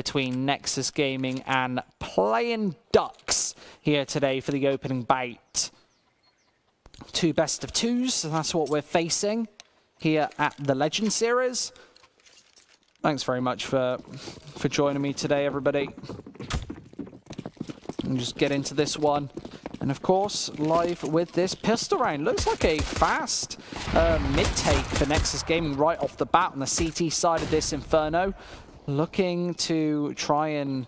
between Nexus Gaming and Playing Ducks here today for the opening bout. 2 best of 2s, so that's what we're facing here at the Legend Series. Thanks very much for joining me today, everybody. And just get into this one. And of course, live with this pistol round. Looks like a fast mid-take for Nexus Gaming right off the bat on the CT side of this Inferno. Looking to try and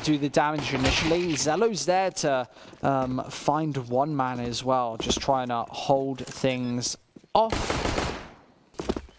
do the damage initially. Zello's there to find one man as well, just trying to hold things off.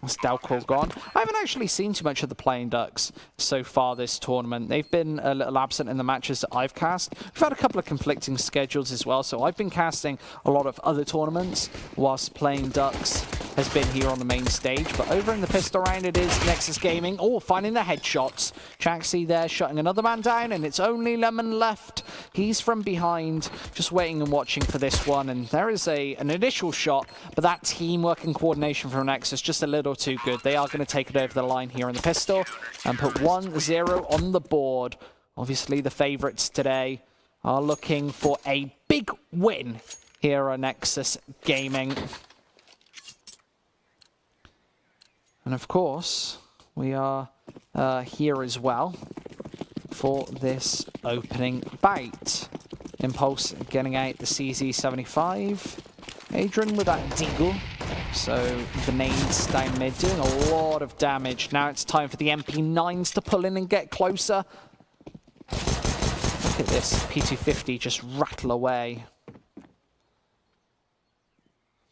That's Dalcor gone. I haven't actually seen too much of the Playing Ducks so far this tournament. They've been a little absent in the matches that I've cast. We've had a couple of conflicting schedules as well, so I've been casting a lot of other tournaments whilst Playing Ducks has been here on the main stage. But over in the pistol round, it is Nexus Gaming. Oh, finding the headshots. Jaxi there shutting another man down, and it's only Lemon left. He's from behind, just waiting and watching for this one. And there is an initial shot, but that teamwork and coordination from Nexus just a little too good. They are going to take it over the line here in the pistol and put 1-0 on the board. Obviously, the favorites today are looking for a big win here at Nexus Gaming. And of course, we are here as well for this opening bout. Impulse getting out the CZ75. Adrian with that deagle. So the nades down mid doing a lot of damage. Now it's time for the MP9s to pull in and get closer. Look at this P250 just rattle away.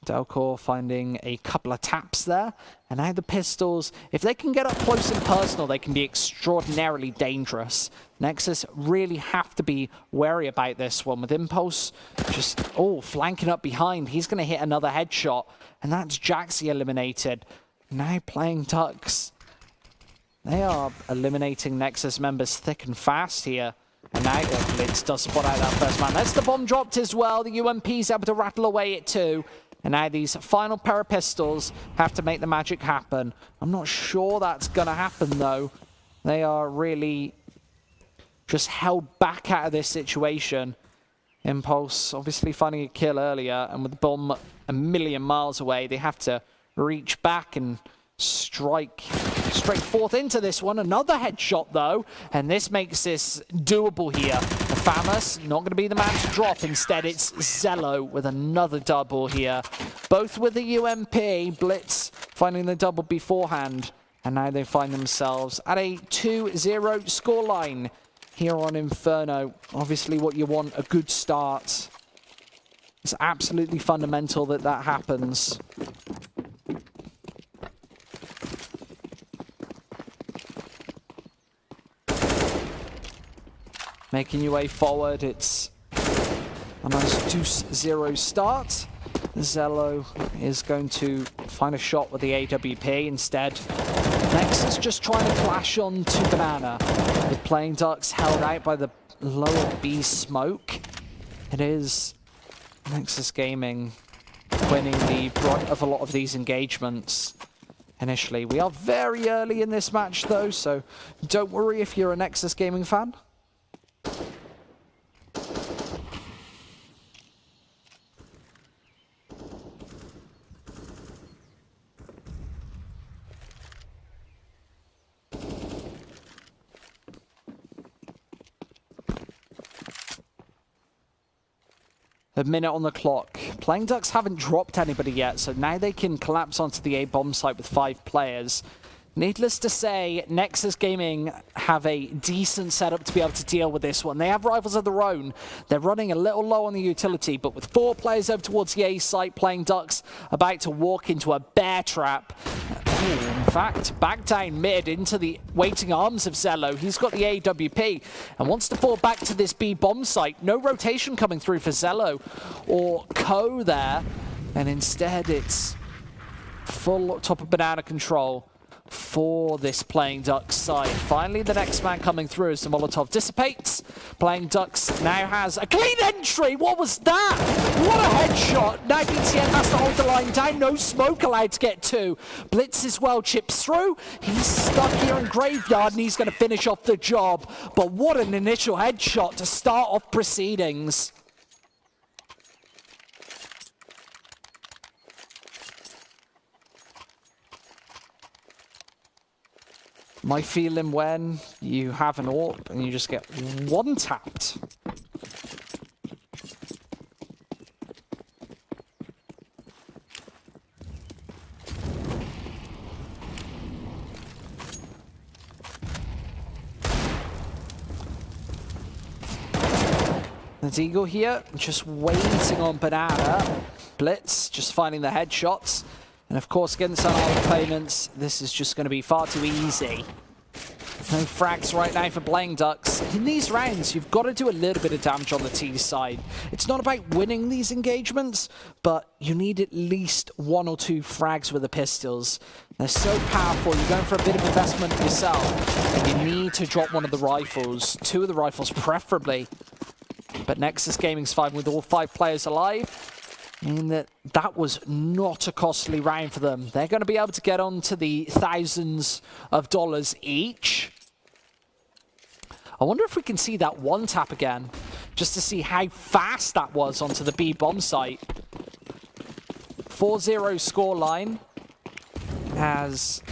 Delcor finding a couple of taps there. And now the pistols, if they can get up close and personal, they can be extraordinarily dangerous. Nexus really have to be wary about this one with Impulse just, flanking up behind. He's going to hit another headshot. And that's Jaxi eliminated. Now Playing Ducks. They are eliminating Nexus members thick and fast here. And now Blitz does spot out that first man. That's the bomb dropped as well. The UMP's able to rattle away it too. And now these final pair of pistols have to make the magic happen. I'm not sure that's going to happen, though. They are really just held back out of this situation. Impulse obviously finding a kill earlier, and with the bomb a million miles away, they have to reach back and strike straight forth into this one. Another headshot, though, and this makes this doable here. The Famous not going to be the man to drop. Instead, it's Zello with another double here. Both with the UMP. Blitz finding the double beforehand. And now they find themselves at a 2-0 scoreline here on Inferno. Obviously, what you want, a good start. It's absolutely fundamental that that happens. Making your way forward, it's a nice 2-0 start. Zello is going to find a shot with the AWP instead. Nexus just trying to clash on to Banana. The Playing Ducks held out by the lower B smoke. It is Nexus Gaming winning the brunt of a lot of these engagements initially. We are very early in this match though, so don't worry if you're a Nexus Gaming fan. A minute on the clock. Playing Ducks haven't dropped anybody yet, so now they can collapse onto the A bomb site with 5 players. Needless to say, Nexus Gaming have a decent setup to be able to deal with this one. They have rifles of their own. They're running a little low on the utility, but with 4 players over towards the A site, Playing Ducks about to walk into a bear trap. In fact, back down mid into the waiting arms of Zello. He's got the AWP and wants to fall back to this B bomb site. No rotation coming through for Zello or Co there. And instead it's full top of Banana control. for this Playing Ducks side. Finally, the next man coming through as the Molotov dissipates. Playing Ducks now has a clean entry. What was that? What a headshot. Now BTN has to hold the line down. No smoke allowed to get to. Blitz as well chips through. He's stuck here in Graveyard and he's going to finish off the job. But what an initial headshot to start off proceedings. My feeling when you have an AWP and you just get one tapped. There's Eagle here, just waiting on Banana. Blitz, just finding the headshots. And of course, against our opponents, this is just going to be far too easy. No frags right now for Playing Ducks. In these rounds, you've got to do a little bit of damage on the T side. It's not about winning these engagements, but you need at least 1 or 2 frags with the pistols. They're so powerful. You're going for a bit of investment yourself, and you need to drop one of the rifles. 2 of the rifles, preferably. But Nexus Gaming's fine with all 5 players alive. And that was not a costly round for them. They're going to be able to get on to the thousands of dollars each. I wonder if we can see that one tap again, just to see how fast that was onto the B bomb site. 4-0 scoreline as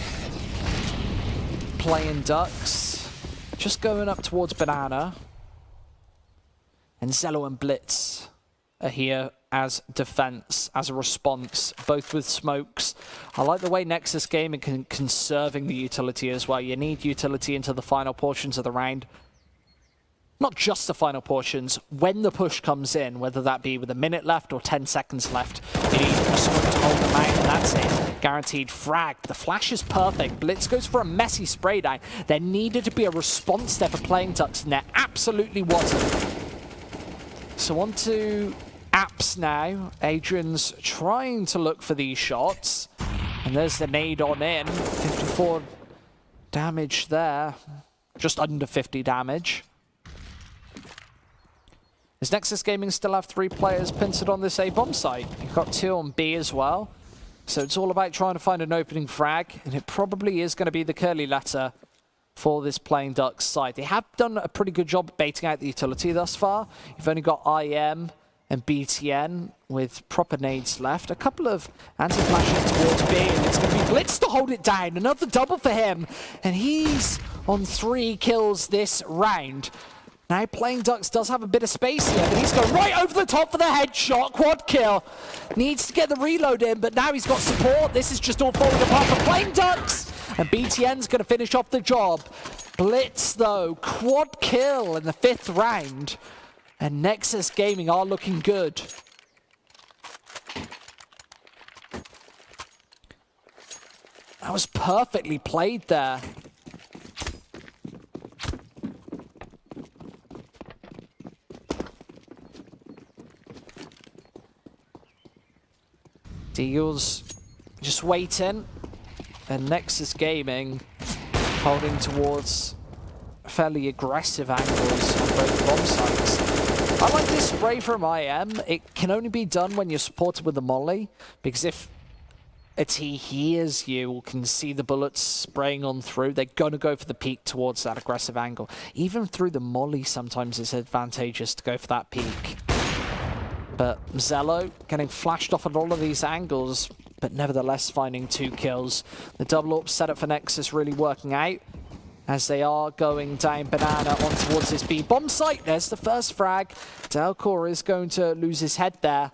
Playing Ducks just going up towards Banana. And Zello and Blitz are here as defense, as a response, both with smokes. I like the way Nexus Gaming can conserving the utility as well. You need utility into the final portions of the round. Not just the final portions, when the push comes in, whether that be with a minute left or 10 seconds left, you need a smoke to hold them out, and that's it. Guaranteed frag. The flash is perfect. Blitz goes for a messy spray down. There needed to be a response there for Playing Ducks, and there absolutely wasn't. So on to apps now. Adrian's trying to look for these shots. And there's the nade on in. 54 damage there. Just under 50 damage. Does Nexus Gaming still have 3 players pincered on this A bomb site? You've got 2 on B as well. So it's all about trying to find an opening frag. And it probably is going to be the curly letter for this Playing Ducks side. They have done a pretty good job baiting out the utility thus far. You've only got IM and BTN with proper nades left. A couple of anti-flashes towards B, and it's going to be Blitz to hold it down. Another double for him, and he's on 3 kills this round. Now Playing Ducks does have a bit of space here, but he's going right over the top for the headshot. Quad kill. Needs to get the reload in, but now he's got support. This is just all falling apart for Playing Ducks. And BTN's going to finish off the job. Blitz, though, quad kill in the 5th round. And Nexus Gaming are looking good. That was perfectly played there. Deagles just waiting. And Nexus Gaming holding towards fairly aggressive angles on both bomb sites. I like this spray from IM. It can only be done when you're supported with the molly, because if a T hears you or can see the bullets spraying on through, they're going to go for the peek towards that aggressive angle. Even through the molly, sometimes it's advantageous to go for that peek. But Zello getting flashed off at all of these angles, but nevertheless finding 2 kills. The double AWP setup for Nexus really working out as they are going down Banana on towards this B bomb site. There's the first frag. Delcor is going to lose his head there.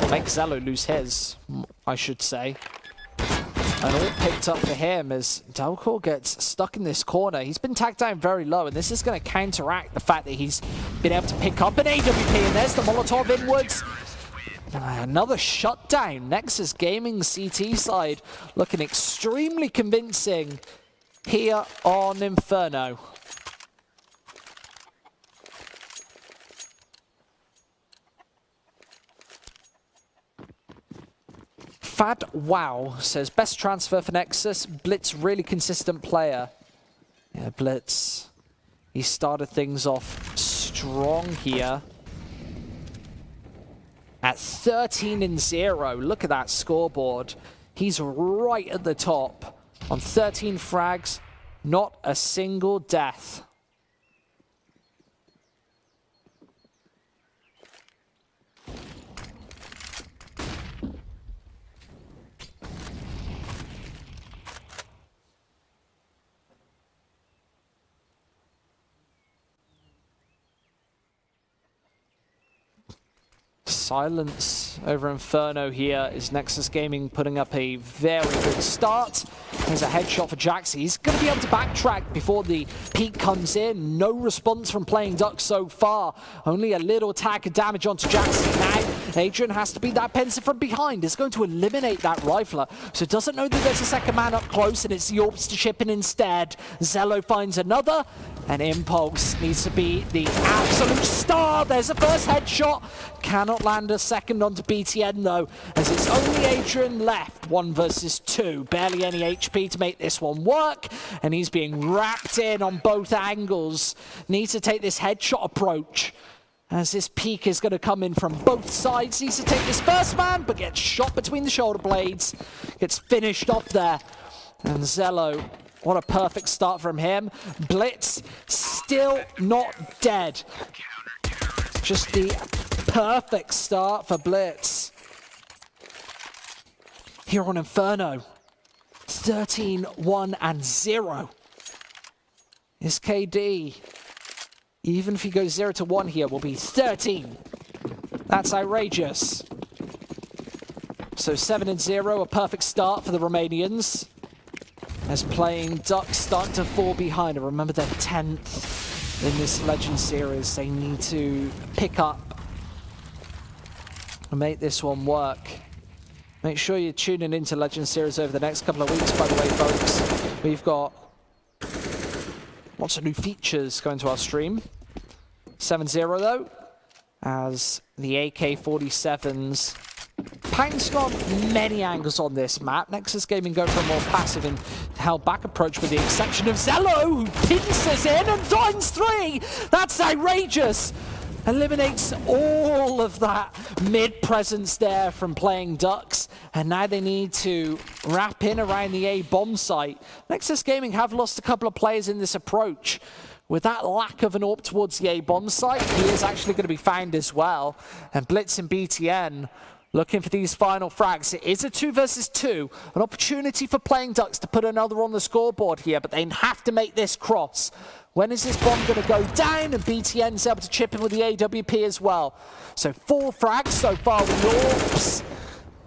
Or make Zello lose his, I should say. And all picked up for him as Delcor gets stuck in this corner. He's been tagged down very low, and this is going to counteract the fact that he's been able to pick up an AWP. And there's the Molotov inwards. Another shutdown. Nexus Gaming CT side looking extremely convincing here on Inferno. Fad Wow says, best transfer for Nexus. Blitz, really consistent player. Yeah, Blitz. He started things off strong here. At 13-0, look at that scoreboard. He's right at the top. On 13 frags, not a single death. Silence over Inferno here. Is Nexus Gaming putting up a very good start? There's a headshot for Jax. He's going to be able to backtrack before the peak comes in. No response from Playing Duck so far. Only a little tack of damage onto Jax. Now, Adrian has to beat that Pencer from behind. It's going to eliminate that Rifler. So doesn't know that there's a second man up close, and it's the Orps to chip in instead. Zello finds another, and Impulse needs to be the absolute star. There's a first headshot. Cannot land a second onto BTN though, as it's only Adrian left. 1 versus 2. Barely any HP to make this one work, and he's being wrapped in on both angles. Needs to take this headshot approach, as this peak is going to come in from both sides. Needs to take this first man, but gets shot between the shoulder blades. Gets finished off there. And Zello, what a perfect start from him. Blitz, still not dead. Just the perfect start for Blitz. Here on Inferno, 13-1-0. Is KD, even if he goes 0-1 here, will be 13. That's outrageous. So 7-0, a perfect start for the Romanians. As Playing Duck start to fall behind. And remember, they're 10th in this Legend series. They need to pick up and make this one work. Make sure you're tuning into Legend series over the next couple of weeks, by the way, folks. We've got lots of new features going to our stream. 7-0 though, as the AK-47s pouncing on many angles on this map. Nexus Gaming going for a more passive and held back approach, with the exception of Zello, who pinces in and finds 3. That's outrageous. Eliminates all of that mid presence there from Playing Ducks, and now they need to wrap in around the A bomb site. Nexus Gaming have lost a couple of players in this approach. With that lack of an AWP towards the A bomb site, he is actually going to be found as well. And Blitz and BTN looking for these final frags. It is a 2 versus 2, an opportunity for Playing Ducks to put another on the scoreboard here, but they have to make this cross. When is this bomb going to go down? And BTN's able to chip in with the AWP as well. So 4 frags so far with the AWPs.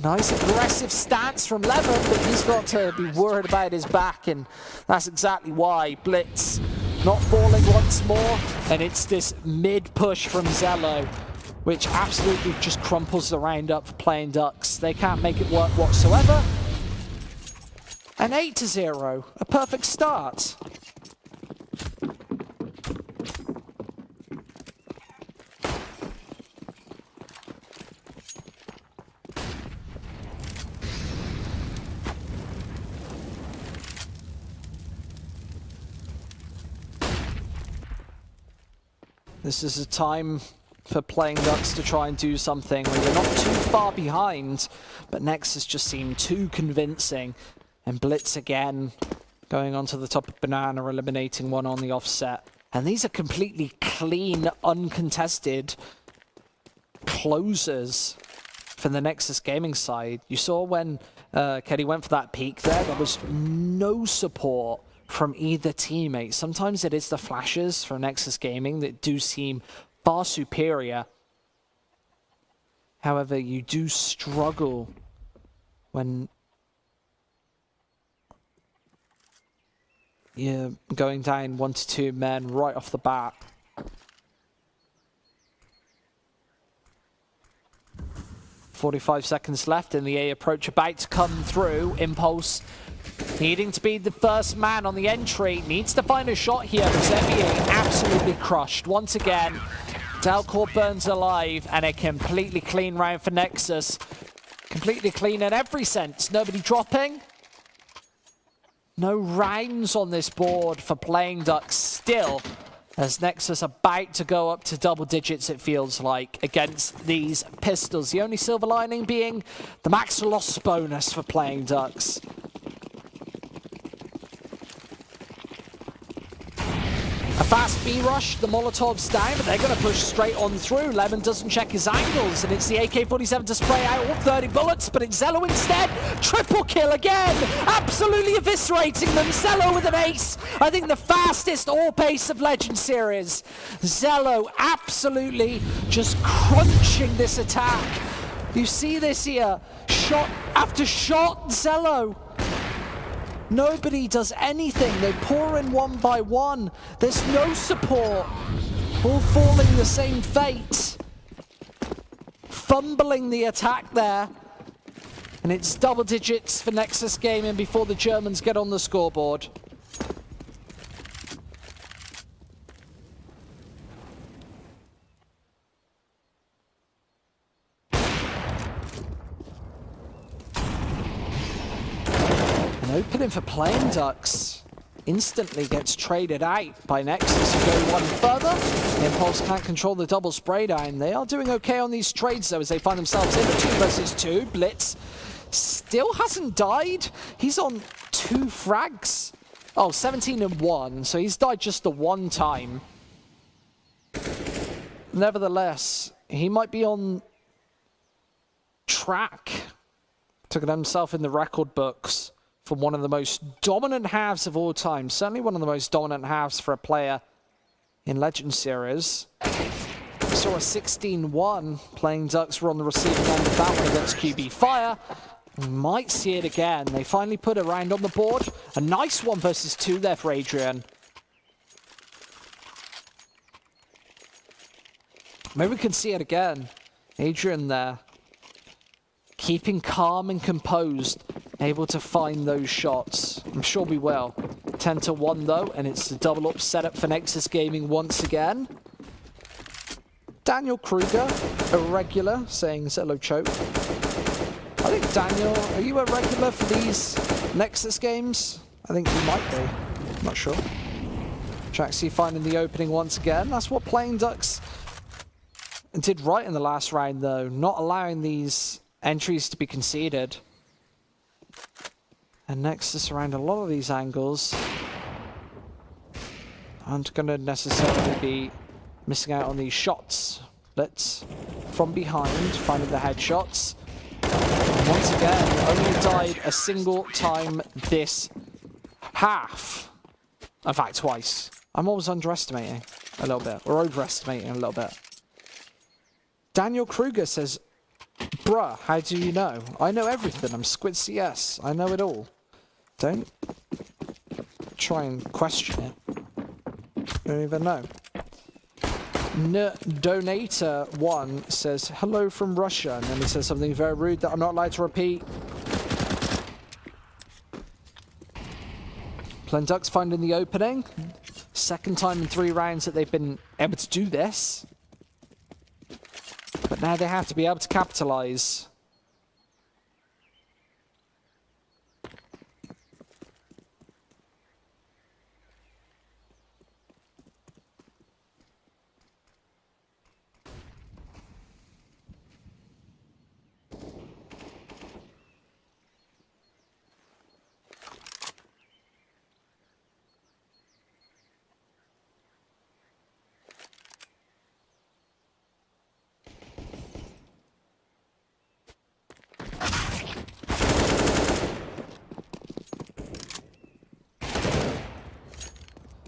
Nice aggressive stance from Levin, but he's got to be worried about his back, and that's exactly why. Blitz not falling once more, and it's this mid push from Zello, which absolutely just crumples the round up for Playing Ducks. They can't make it work whatsoever. And 8-0, a perfect start. This is a time for Playing Ducks to try and do something where you're not too far behind, but Nexus just seemed too convincing. And Blitz again going onto the top of Banana, eliminating one on the offset. And these are completely clean, uncontested closers from the Nexus Gaming side. You saw when Keddy went for that peek there was no support from either teammate. Sometimes it is the flashes from Nexus Gaming that do seem far superior. However, you do struggle when you're going down 1 to 2 men right off the bat. "45 seconds left in the A approach about to come through. Impulse needing to be the first man on the entry. Needs to find a shot here, but Zevier absolutely crushed. Once again, Delcor burns alive, and a completely clean round for Nexus. Completely clean in every sense. Nobody dropping. No rounds on this board for Playing Ducks still, as Nexus about to go up to double digits, it feels like, against these pistols. The only silver lining being the max loss bonus for Playing Ducks. A fast B-rush, the Molotov's down, but they're going to push straight on through. Lemon doesn't check his angles, and it's the AK-47 to spray out all 30 bullets, but it's Zello instead. Triple kill again, absolutely eviscerating them. Zello with an ace. I think the fastest all-pace of Legend Series. Zello absolutely just crunching this attack. You see this here, shot after shot, Zello. Nobody does anything. They pour in one by one. There's no support. All falling the same fate. Fumbling the attack there. And it's double digits for Nexus Gaming before the Germans get on the scoreboard. Opening for Playing Ducks instantly gets traded out by Nexus to go one further. Impulse can't control the double spray down. They are doing okay on these trades though, as they find themselves in a 2 versus 2. Blitz still hasn't died. He's on 2 frags. Oh, 17 and 1, so he's died just the one time. Nevertheless, he might be on track to get himself in the record books for one of the most dominant halves of all time. Certainly one of the most dominant halves for a player in Legend Series. We saw a 16-1. Playing Ducks were on the receiving end of that one against QB Fire. We might see it again. They finally put a round on the board. A nice 1 versus 2 there for Adrian. Maybe we can see it again. Adrian there, keeping calm and composed, able to find those shots. I'm sure we will. 10-1 though, and it's the double up setup for Nexus Gaming once again. Daniel Kruger, a regular, saying hello choke. I think Daniel, are you a regular for these Nexus games? I think you might be. I'm not sure. Traxy finding the opening once again. That's what Playing Ducks did right in the last round though, not allowing these entries to be conceded. And Nexus around a lot of these angles aren't going to necessarily be missing out on these shots. Let's from behind, finding the headshots. And once again, only died a single time this half. In fact, twice. I'm always underestimating a little bit, or overestimating a little bit. Daniel Kruger says, bruh, how do you know? I know everything. I'm Squid CS. I know it all. Don't try and question it. I don't even know. Donator1 says, hello from Russia. And then he says something very rude that I'm not allowed to repeat. Playing Ducks finding the opening. Second time in 3 rounds that they've been able to do this. But now they have to be able to capitalize.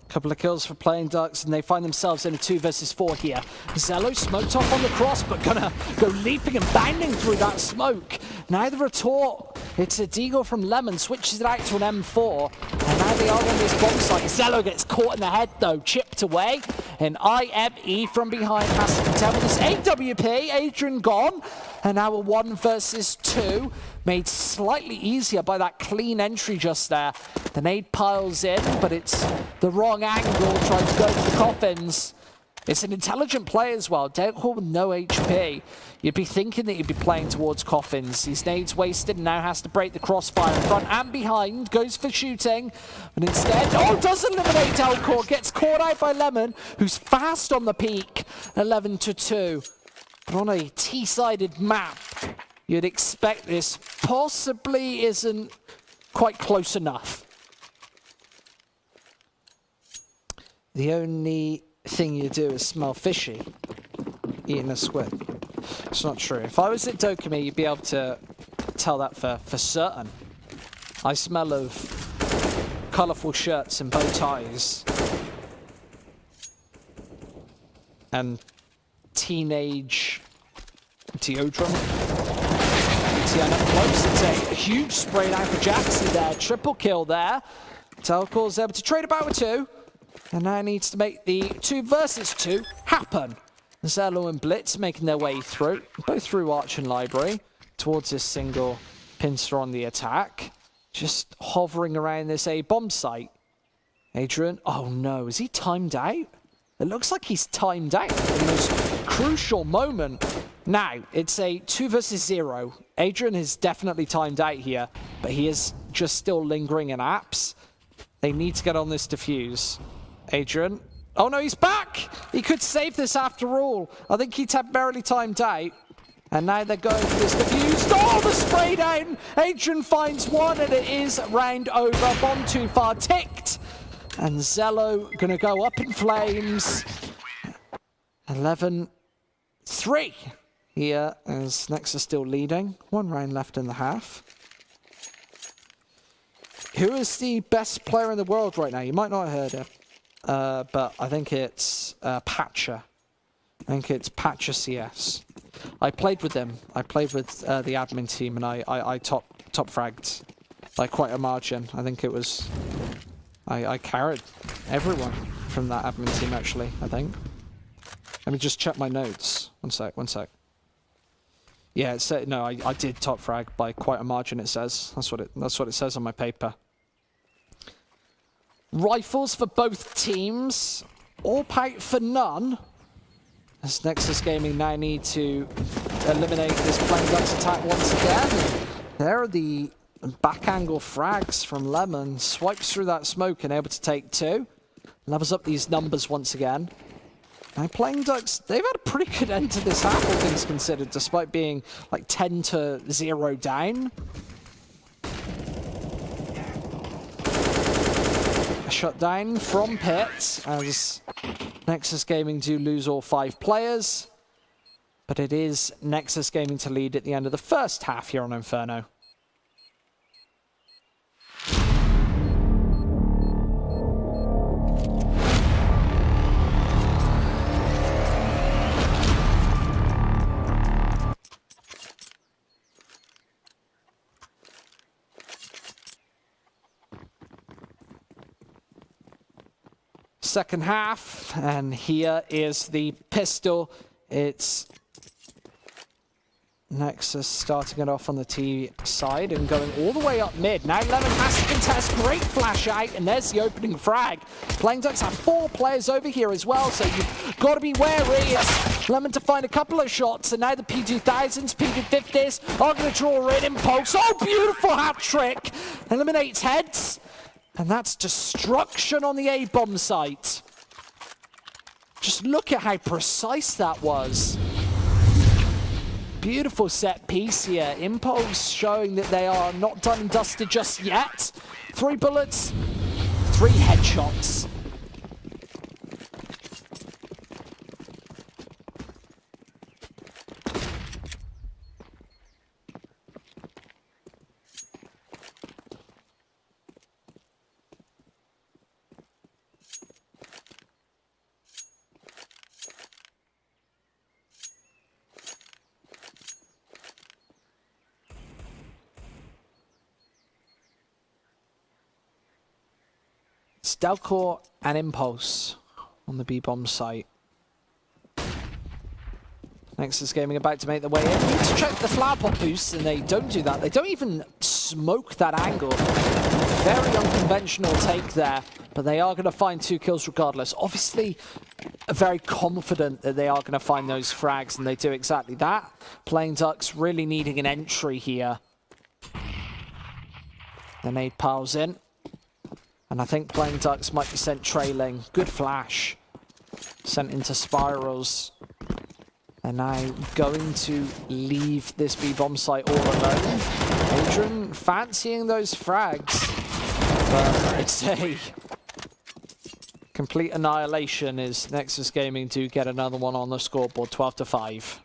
Couple of kills for Playing Ducks, and they find themselves in a 2 versus 4 here. Zello smoked off on the cross, but gonna go leaping and bounding through that smoke. Now the retort, it's a Deagle from Lemon, switches it out to an M4, and now they are on this bomb site. Zello gets caught in the head though, chipped away, and IME from behind has to contend with this AWP. Adrian gone, and now a 1 versus 2. Made slightly easier by that clean entry just there. The nade piles in, but it's the wrong angle, trying to go for the coffins. It's an intelligent play as well. Delcor with no HP. You'd be thinking that he'd be playing towards coffins. His nades wasted and now has to break the crossfire in front and behind. Goes for shooting. But instead, does eliminate Delcor. Gets caught out by Lemon, who's fast on the peak. 11-2. But on a T-sided map, you'd expect this possibly isn't quite close enough. The only thing you do is smell fishy eating a squid. It's not true. If I was at Dokumi, you'd be able to tell that for certain. I smell of colourful shirts and bow ties and teenage deodorant. BTN up close. It's a huge spray down for Jackson there. Triple kill there. Telcor's able to trade about with 2. And now needs to make the 2 versus 2 happen. Zello and Blitz making their way through, both through Arch and Library, towards this single pincer on the attack. Just hovering around this A-bomb site. Adrian, oh no, is he timed out? It looks like he's timed out in the most crucial moment. Now, it's a 2 versus 0. Adrian is definitely timed out here, but he is just still lingering in apps. They need to get on this defuse. Adrian. Oh no, he's back! He could save this after all. I think he temporarily timed out. And now they're going for this defuse. Oh, the spray down! Adrian finds one and it is round over. Bomb too far ticked. And Zello gonna go up in flames. 11-3 here as Nexus still leading. 1 round left in the half. Who is the best player in the world right now? You might not have heard it. But I think it's Patcher. I think it's Patcher CS. I played with them. I played with the admin team, and I top fragged by quite a margin. I think it was... I carried everyone from that admin team, actually, I think. Let me just check my notes. One sec. Yeah, it said, no, I did top frag by quite a margin, it says. That's what it says on my paper. Rifles for both teams. AWP out for none. As Nexus Gaming now need to eliminate this Flame Ducks attack once again. There are the back angle frags from Lemon. Swipes through that smoke and able to take 2. Levels up these numbers once again. Now Playing Ducks, they've had a pretty good end to this half, all things considered, despite being like 10-0 down. A shutdown from Pit as Nexus Gaming do lose all 5 players. But it is Nexus Gaming to lead at the end of the first half here on Inferno. Second half, and here is the pistol. It's Nexus starting it off on the T side and going all the way up mid. Now Lemon has to contest, great flash out, and there's the opening frag. Playing Ducks have 4 players over here as well, so you've got to be wary. It's Lemon to find a couple of shots, and now the P2000s, P250s are going to draw in Impulse. Oh, beautiful hat trick! Eliminates heads. And that's destruction on the A-bomb site. Just look at how precise that was. Beautiful set piece here. Impulse showing that they are not done and dusted just yet. 3 bullets, 3 headshots. Delcor and Impulse on the B-bomb site. Nexus Gaming about to make their way in. Need to check the flower pot boost, and they don't do that. They don't even smoke that angle. Very unconventional take there, but they are going to find 2 kills regardless. Obviously, very confident that they are going to find those frags, and they do exactly that. Playing Ducks really needing an entry here. The nade piles in. And I think Playing Ducks might be sent trailing. Good flash. Sent into spirals. They're now going to leave this B-bomb site all alone. Adrian fancying those frags. But it's a complete annihilation as Nexus Gaming do get another one on the scoreboard, 12-5.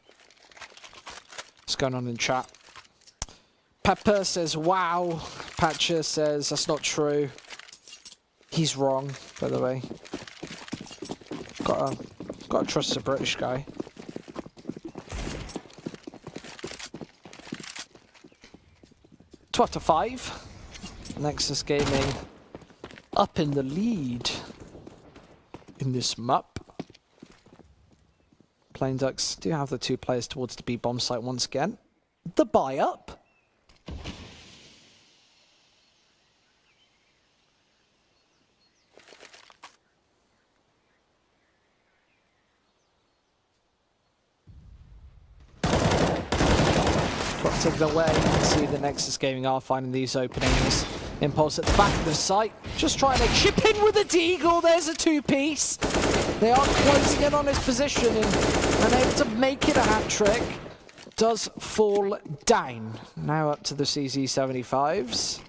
What's going on in chat? Pepper says, wow. Patcher says, that's not true. He's wrong, by the way. Gotta trust the British guy. 12-5. Nexus Gaming up in the lead in this map. Playing Ducks do have the 2 players towards the B-bomb site once again. The buy up. Taken away, you can see the Nexus Gaming are finding these openings. Impulse at the back of the site, just trying to chip in with a deagle. There's a 2-piece. They are closing in on his position and unable to make it a hat trick. Does fall down. Now up to the CZ75s.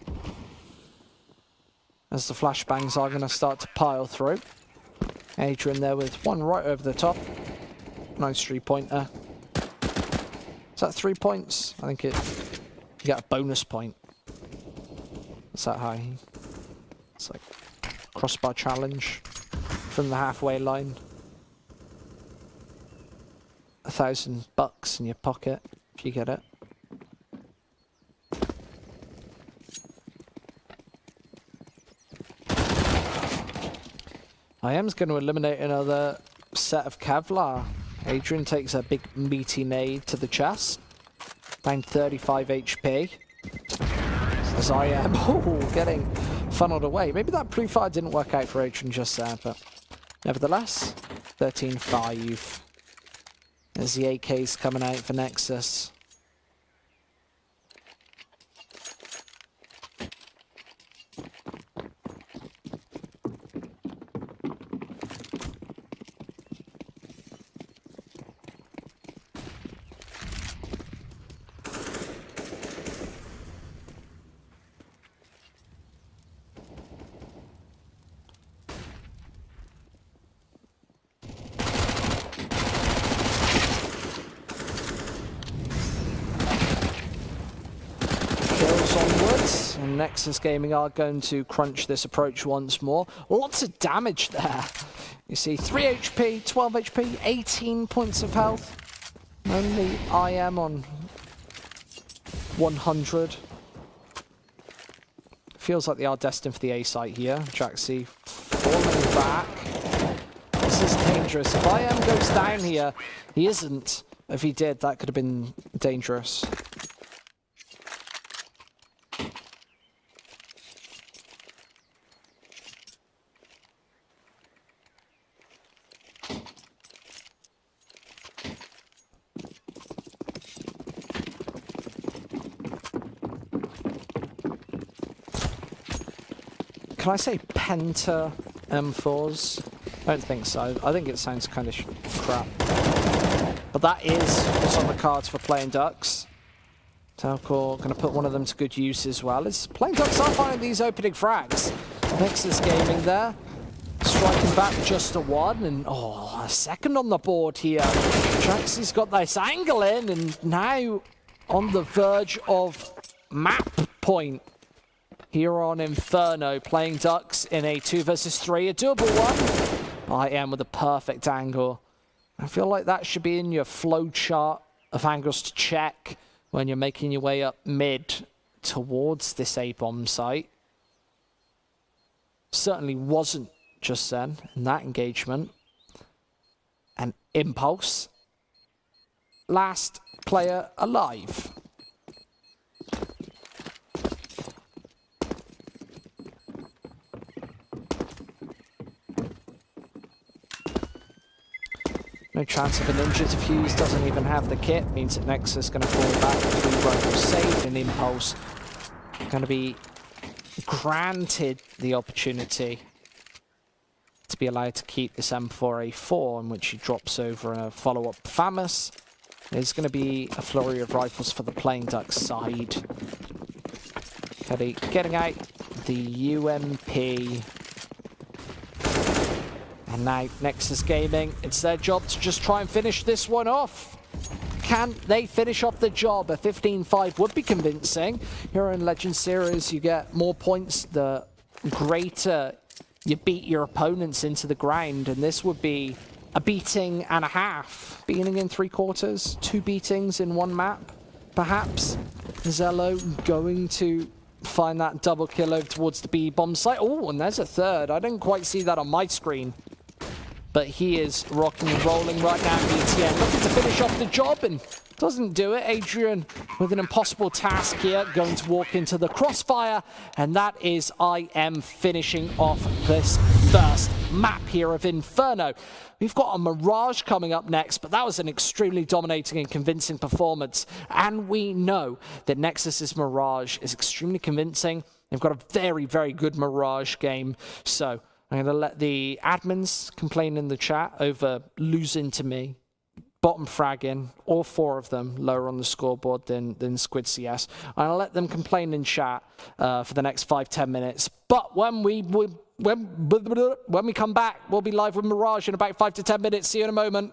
As the flashbangs are going to start to pile through. Adrian there with one right over the top. Nice 3-pointer. Is that 3 points? I think you get a bonus point. It's that high. It's like crossbar challenge from the halfway line. $1,000 in your pocket if you get it. IM's going to eliminate another set of Kevlar. Adrian takes a big meaty nade to the chest. Down 35 HP. As I am getting funneled away. Maybe that pre-fire didn't work out for Adrian just there, but nevertheless, 13-5. There's the AKs coming out for Nexus. Nexus Gaming are going to crunch this approach once more. Lots of damage there. You see 3 HP, 12 HP, 18 points of health. Only IM on 100. Feels like they are destined for the A site here. Jaxi falling back. This is dangerous. If IM goes down here, he isn't. If he did, that could have been dangerous. Can I say Penta M4s? I don't think so. I think it sounds kind of crap. But that is what's on the cards for Playing Ducks. Telcor going to put one of them to good use as well. As Playing Ducks are finding these opening frags. Nexus Gaming there. Striking back just a 1. And a second on the board here. Jaxi's got this angle in and now on the verge of map point. Here on Inferno, Playing Ducks in a 2 versus 3, a doable one. I am with a perfect angle. I feel like that should be in your flow chart of angles to check when you're making your way up mid towards this A-bomb site. Certainly wasn't just then in that engagement. And Impulse, last player alive. No chance of a ninja to fuse, doesn't even have the kit. Means that Nexus is going to fall back. 3 rifles saved, and Impulse going to be granted the opportunity to be allowed to keep this M4A4, in which he drops over a follow-up FAMAS. There's going to be a flurry of rifles for the Plain Duck side. Cuddy getting out the UMP. And now Nexus Gaming, it's their job to just try and finish this one off. Can they finish off the job? A 15-5 would be convincing. Here in Legend Series, you get more points the greater you beat your opponents into the ground, and this would be a beating and a half. Beating in 3/4, 2 beatings in 1 map, perhaps. Zello going to find that double kill over towards the B bomb site. Oh, and there's a third. I didn't quite see that on my screen. But he is rocking and rolling right now, BTN. Looking to finish off the job and doesn't do it. Adrian with an impossible task here, going to walk into the crossfire. And that is IM finishing off this first map here of Inferno. We've got a Mirage coming up next, but that was an extremely dominating and convincing performance. And we know that Nexus's Mirage is extremely convincing. They've got a very, very good Mirage game. So I'm going to let the admins complain in the chat over losing to me. Bottom fragging, all 4 of them lower on the scoreboard than Squid CS. I'll let them complain in chat for the next 5-10 minutes. But when we come back, we'll be live with Mirage in about 5 to 10 minutes. See you in a moment.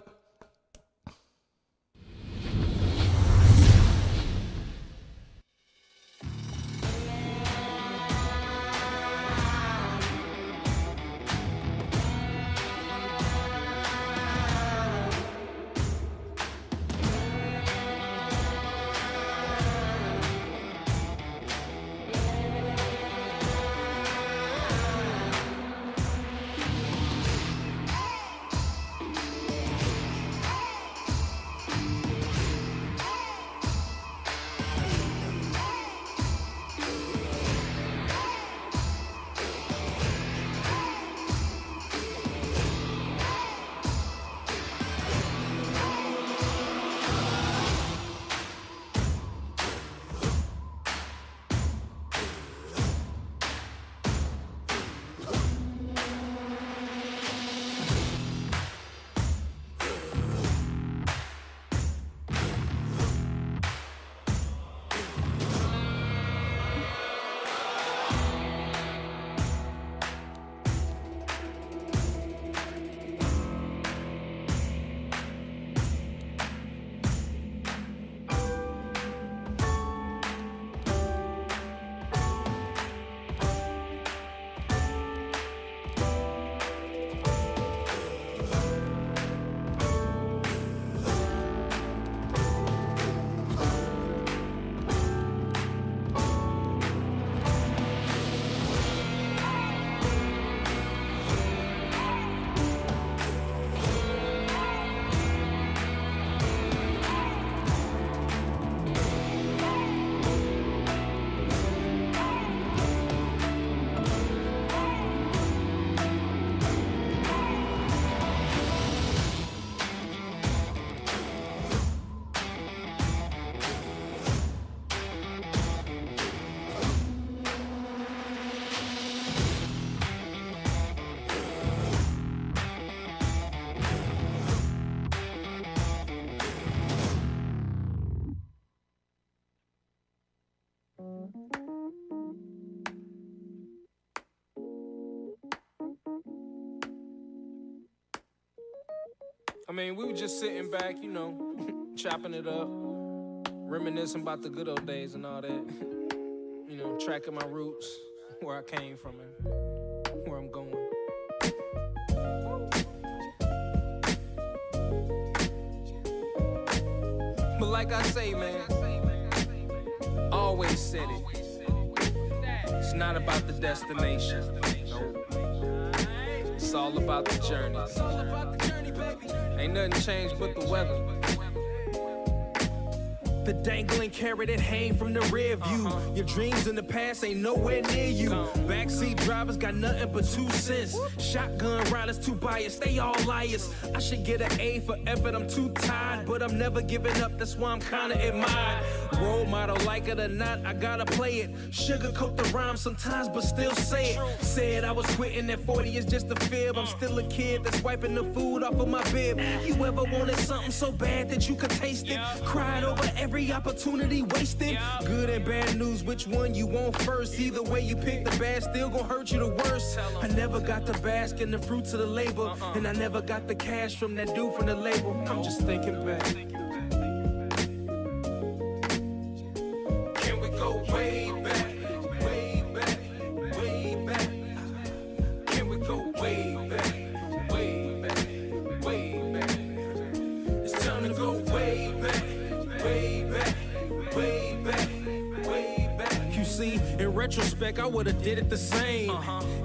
I mean, we were just sitting back, you know, chopping it up, reminiscing about the good old days and all that. You know, tracking my roots, where I came from and where I'm going. But like I say, man, always said it. It's not about the destination. No. It's all about the journey. Ain't nothing changed but the weather. The dangling carrot that hang from the rear view. Your dreams in the past ain't nowhere near you. Backseat drivers got nothing but 2 cents. Shotgun riders too biased, they all liars. I should get an A for effort, I'm too tired. But I'm never giving up, that's why I'm kinda admired. Role model, like it or not, I gotta play it. Sugarcoat the rhyme sometimes, but still say it. Said I was quitting at 40 is just a fib. I'm still a kid that's wiping the food off of my bib. You ever wanted something so bad that you could taste it? Cried over every opportunity wasted. Good and bad news, which one you want first? Either way you pick, the bad still gon' hurt you the worst. I never got to bask in the fruits of the labor, and I never got the cash from that dude from the label. I'm just thinking back. Can we go way back, way back, way back? Can we go way back, way back, way back? It's time to go way back, way back, way back, way back. You see, in retrospect, I would've did it the same.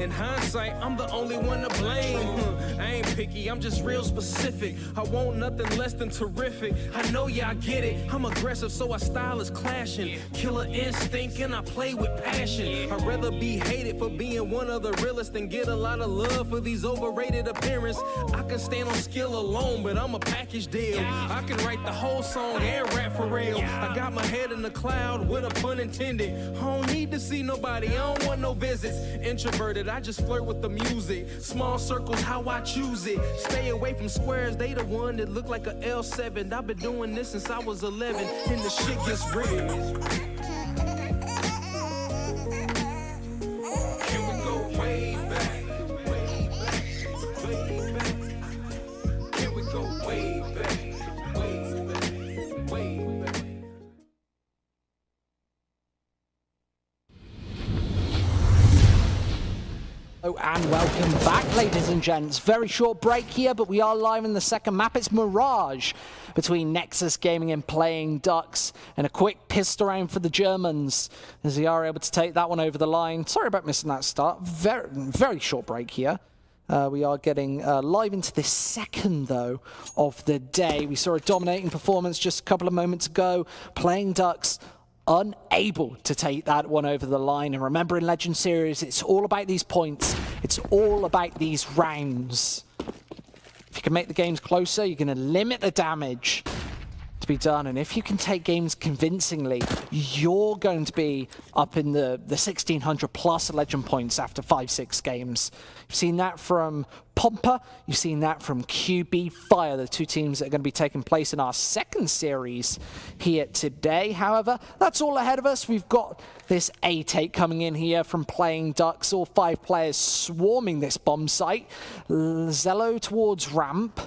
In hindsight, I'm the only one to blame. I ain't picky, I'm just real specific. I want nothing less than terrific. I know y'all get it. I'm aggressive, so our style is clashing. Killer instinct, and I play with passion. I'd rather be hated for being one of the realest than get a lot of love for these overrated appearances. I can stand on skill alone, but I'm a package deal. I can write the whole song and rap for real. I got my head in the cloud with a pun intended. I don't need to see nobody, I don't want no visits. Introverted, I just flirt with the music. Small circles, how I choose it. Stay away from squares, they the one that look like a L7. I've been doing this since I was 11, and the shit gets real. Can we go way back, way back, way back? Can we go way back, way back, way back? Oh, and welcome back, ladies and gents. Very short break here, but we are live in the second map. It's Mirage between Nexus Gaming and Playing Ducks, and a quick pistol round for the Germans as they are able to take that one over the line. Sorry about missing that start. Very short break here. We are getting live into the second, though, of the day. We saw a dominating performance just a couple of moments ago. Playing Ducks unable to take that one over the line. And remember, in Legend Series, it's all about these points. It's all about these rounds. If you can make the games closer, you're going to limit the damage to be done. And if you can take games convincingly, you're going to be up in the 1,600 plus Legend points after 5-6 games. You've seen that from Pompa, you've seen that from QB Fire, the two teams that are going to be taking place in our second series here today. However, that's all ahead of us. We've got this A-take coming in here from Playing Ducks, all 5 players swarming this bomb site. Zello towards ramp.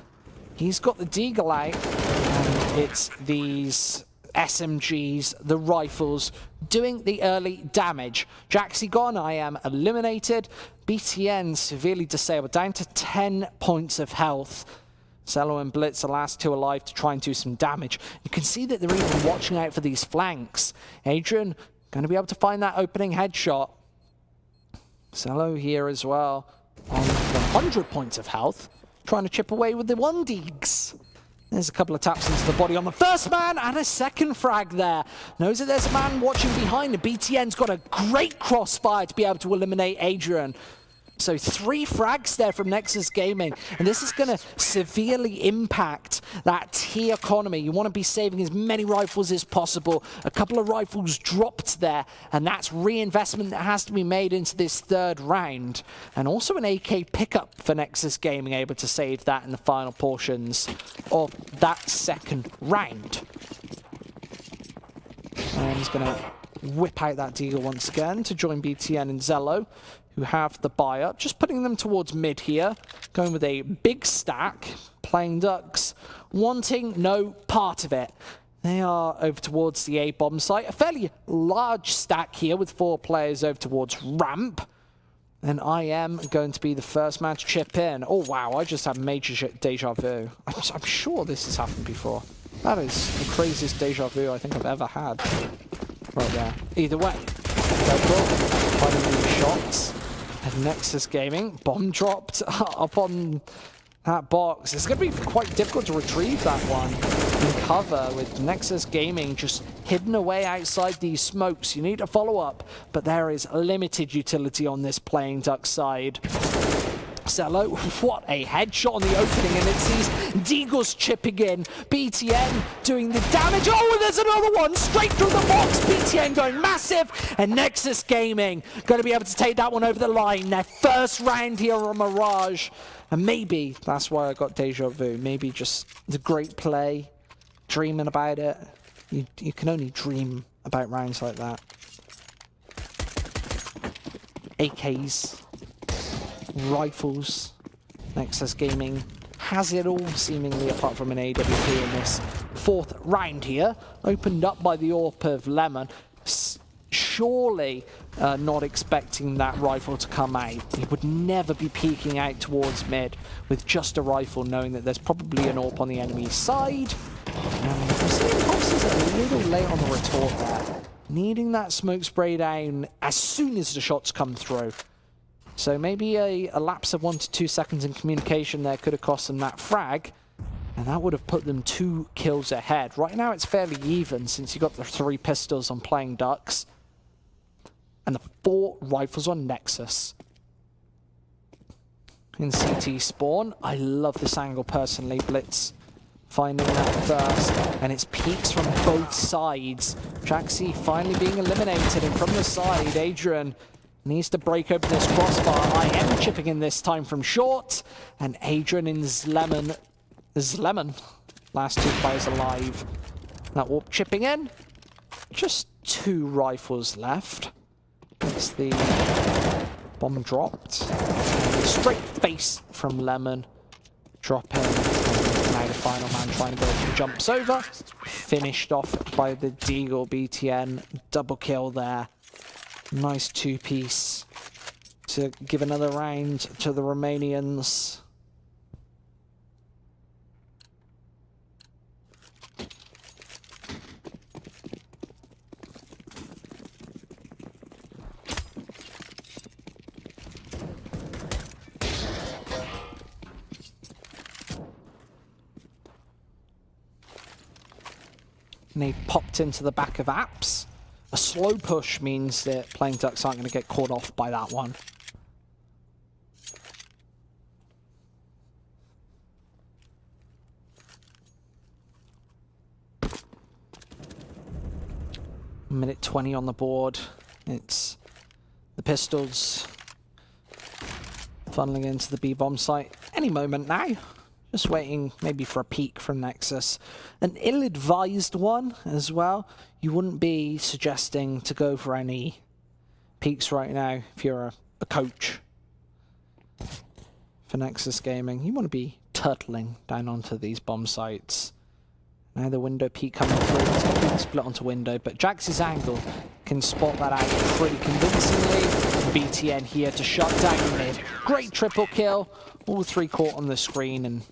He's got the Deagle out, and it's these SMGs, the rifles, doing the early damage. Jaxi gone, I am eliminated. BTN severely disabled, down to 10 points of health. Zello and Blitz, the last 2 alive to try and do some damage. You can see that they're even watching out for these flanks. Adrian going to be able to find that opening headshot. Zello here as well on 100 points of health, trying to chip away with the 1-deags. There's a couple of taps into the body on the first man, and a second frag there. Knows that there's a man watching behind him. BTN's got a great crossfire to be able to eliminate Adrian. So 3 frags there from Nexus Gaming, and this is going to severely impact that T economy. You want to be saving as many rifles as possible. A couple of rifles dropped there, and that's reinvestment that has to be made into this third round. And also an AK pickup for Nexus Gaming, able to save that in the final portions of that second round. And he's going to whip out that deagle once again to join BTN and Zello, who have the buy up, just putting them towards mid here, going with a big stack. Playing Ducks wanting no part of it. They are over towards the A bomb site, a fairly large stack here with 4 players over towards ramp. And I am going to be the first man to chip in. Oh wow, I just had major deja vu. I'm sure this has happened before. That is the craziest deja vu I think I've ever had. Right there. Either way, fighting these shots. And Nexus Gaming, bomb dropped up on that box. It's going to be quite difficult to retrieve that one. in cover with Nexus Gaming just hidden away outside these smokes. You need to follow up, but there is limited utility on this Playing Duck side. Cello, what a headshot on the opening, and it sees Deagle's chipping in. BTN doing the damage. Oh, and there's another one straight through the box. BTN going massive, and Nexus Gaming going to be able to take that one over the line. Their first round here on Mirage. And maybe that's why I got deja vu. Maybe just the great play, dreaming about it. You can only dream about rounds like that. AKs. Rifles. Nexus Gaming has it all, seemingly, apart from an AWP in this fourth round here. Opened up by the AWP of Lemon. Surely not expecting that rifle to come out. He would never be peeking out towards mid with just a rifle, knowing that there's probably an AWP on the enemy side. I'm seeing Hobbs is a little late on the retort there. Needing that smoke spray down as soon as the shots come through. So maybe a lapse of 1 to 2 seconds in communication there could have cost them that frag, and that would have put them 2 kills ahead. Right now it's fairly even since you got the 3 pistols on Playing Ducks and the 4 rifles on Nexus. In CT spawn, I love this angle personally. Blitz finding that first, and it's peaks from both sides. Jaxi finally being eliminated, and from the side, Adrian needs to break open this crossbar. I am chipping in this time from short, and Adrian in Lemon. Last 2 players alive. That AWP chipping in. Just 2 rifles left. It's the bomb dropped. Straight face from Lemon. Dropping. Now the final man trying to go for jumps over. Finished off by the Deagle. BTN. Double kill there. Nice 2-piece to give another round to the Romanians. And they popped into the back of apps. A slow push means that Playing Ducks aren't going to get caught off by that one. Minute 20 on the board. It's the pistols funneling into the B-bomb site any moment now. Just waiting maybe for a peek from Nexus. An ill-advised one as well. You wouldn't be suggesting to go for any peeks right now if you're a coach for Nexus Gaming. You want to be turtling down onto these bomb sites. Now the window peek coming through. It's going to be split onto window, but Jax's angle can spot that out pretty convincingly. BTN here to shut down mid. Great triple kill. All 3 caught on the screen, and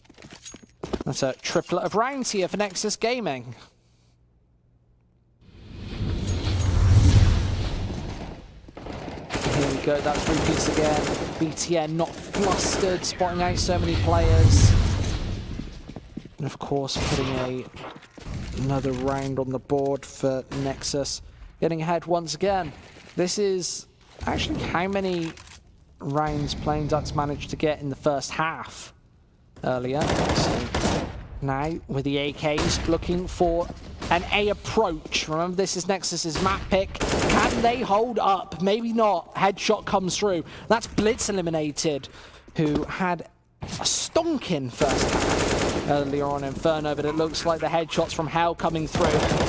that's a triplet of rounds here for Nexus Gaming. Here we go, that's repeats again. BTN not flustered, spotting out so many players. And of course, putting another round on the board for Nexus. Getting ahead once again. This is actually how many rounds Playing Ducks managed to get in the first half earlier. So now with the AKs looking for an A approach. Remember, this is Nexus's map pick. Can they hold up? Maybe not. Headshot comes through. That's Blitz eliminated, who had a stonking first half earlier on Inferno, but it looks like the headshots from Hell coming through.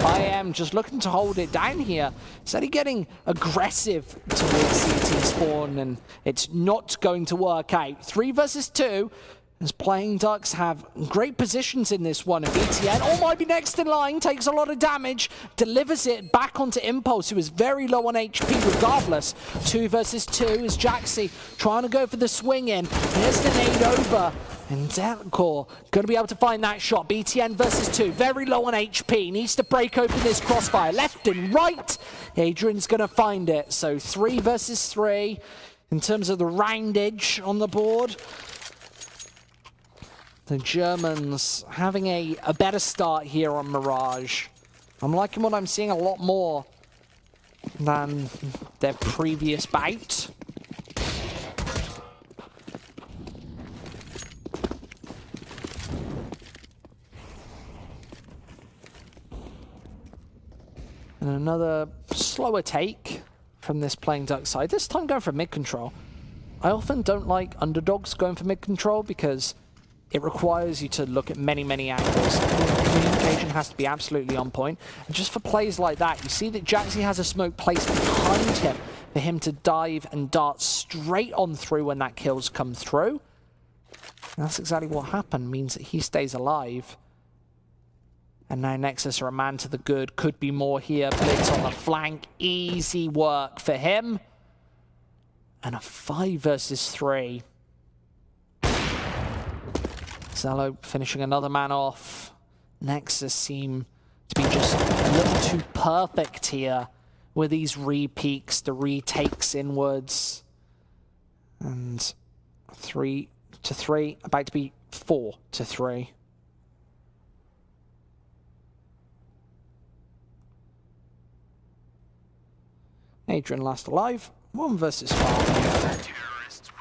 I am just looking to hold it down here. Steady getting aggressive towards CT spawn, and it's not going to work out. 3 versus 2. As Playing Ducks have great positions in this one. And BTN, might be next in line, takes a lot of damage, delivers it back onto Impulse, who is very low on HP regardless. 2 versus 2 is Jaxi trying to go for the swing in. There's the nade over. And Delcor going to be able to find that shot. BTN versus 2, very low on HP. Needs to break open this crossfire. Left and right. Adrian's going to find it. So 3 versus 3 in terms of the roundage on the board. The Germans having a better start here on Mirage. I'm liking what I'm seeing a lot more than their previous bout. And another slower take from this playing duck side, this time going for mid control. I often don't like underdogs going for mid control because it requires you to look at many, many angles. Communication has to be absolutely on point. And just for plays like that, you see that Jaxi has a smoke placed behind him for him to dive and dart straight on through when that kill's come through. And that's exactly what happened, means that he stays alive. And now Nexus are a man to the good. Could be more here. Blitz on the flank. Easy work for him. And a 5 versus 3. Zello finishing another man off. Nexus seem to be just a little too perfect here with these re-peaks, the retakes inwards. And 3-3, about to be 4-3. Adrian last alive, 1 versus 5.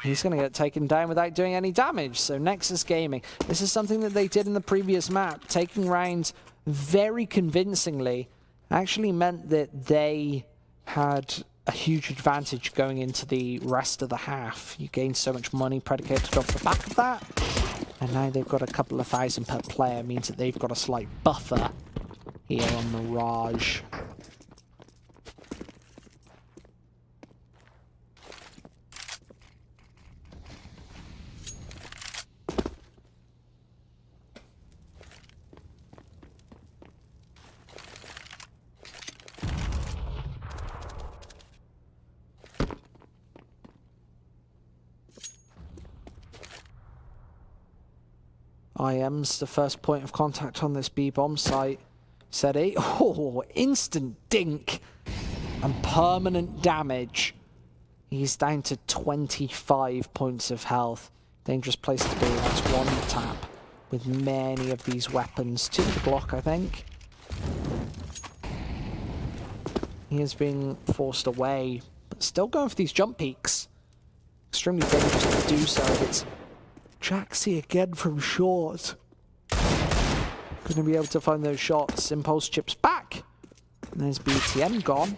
He's going to get taken down without doing any damage. So Nexus Gaming, this is something that they did in the previous map. Taking rounds very convincingly actually meant that they had a huge advantage going into the rest of the half. You gained so much money predicated off the back of that. And now they've got a couple of thousand per player, means that they've got a slight buffer here on Mirage. IM's the first point of contact on this B-bomb site. Seti, oh, instant dink and permanent damage. He's down to 25 points of health. Dangerous place to be. That's one tap with many of these weapons. 2 the Glock, I think. He is being forced away, but still going for these jump peaks. Extremely dangerous to do so. It's Jaxi again from short. Going to be able to find those shots. Impulse chips back. And there's BTM gone.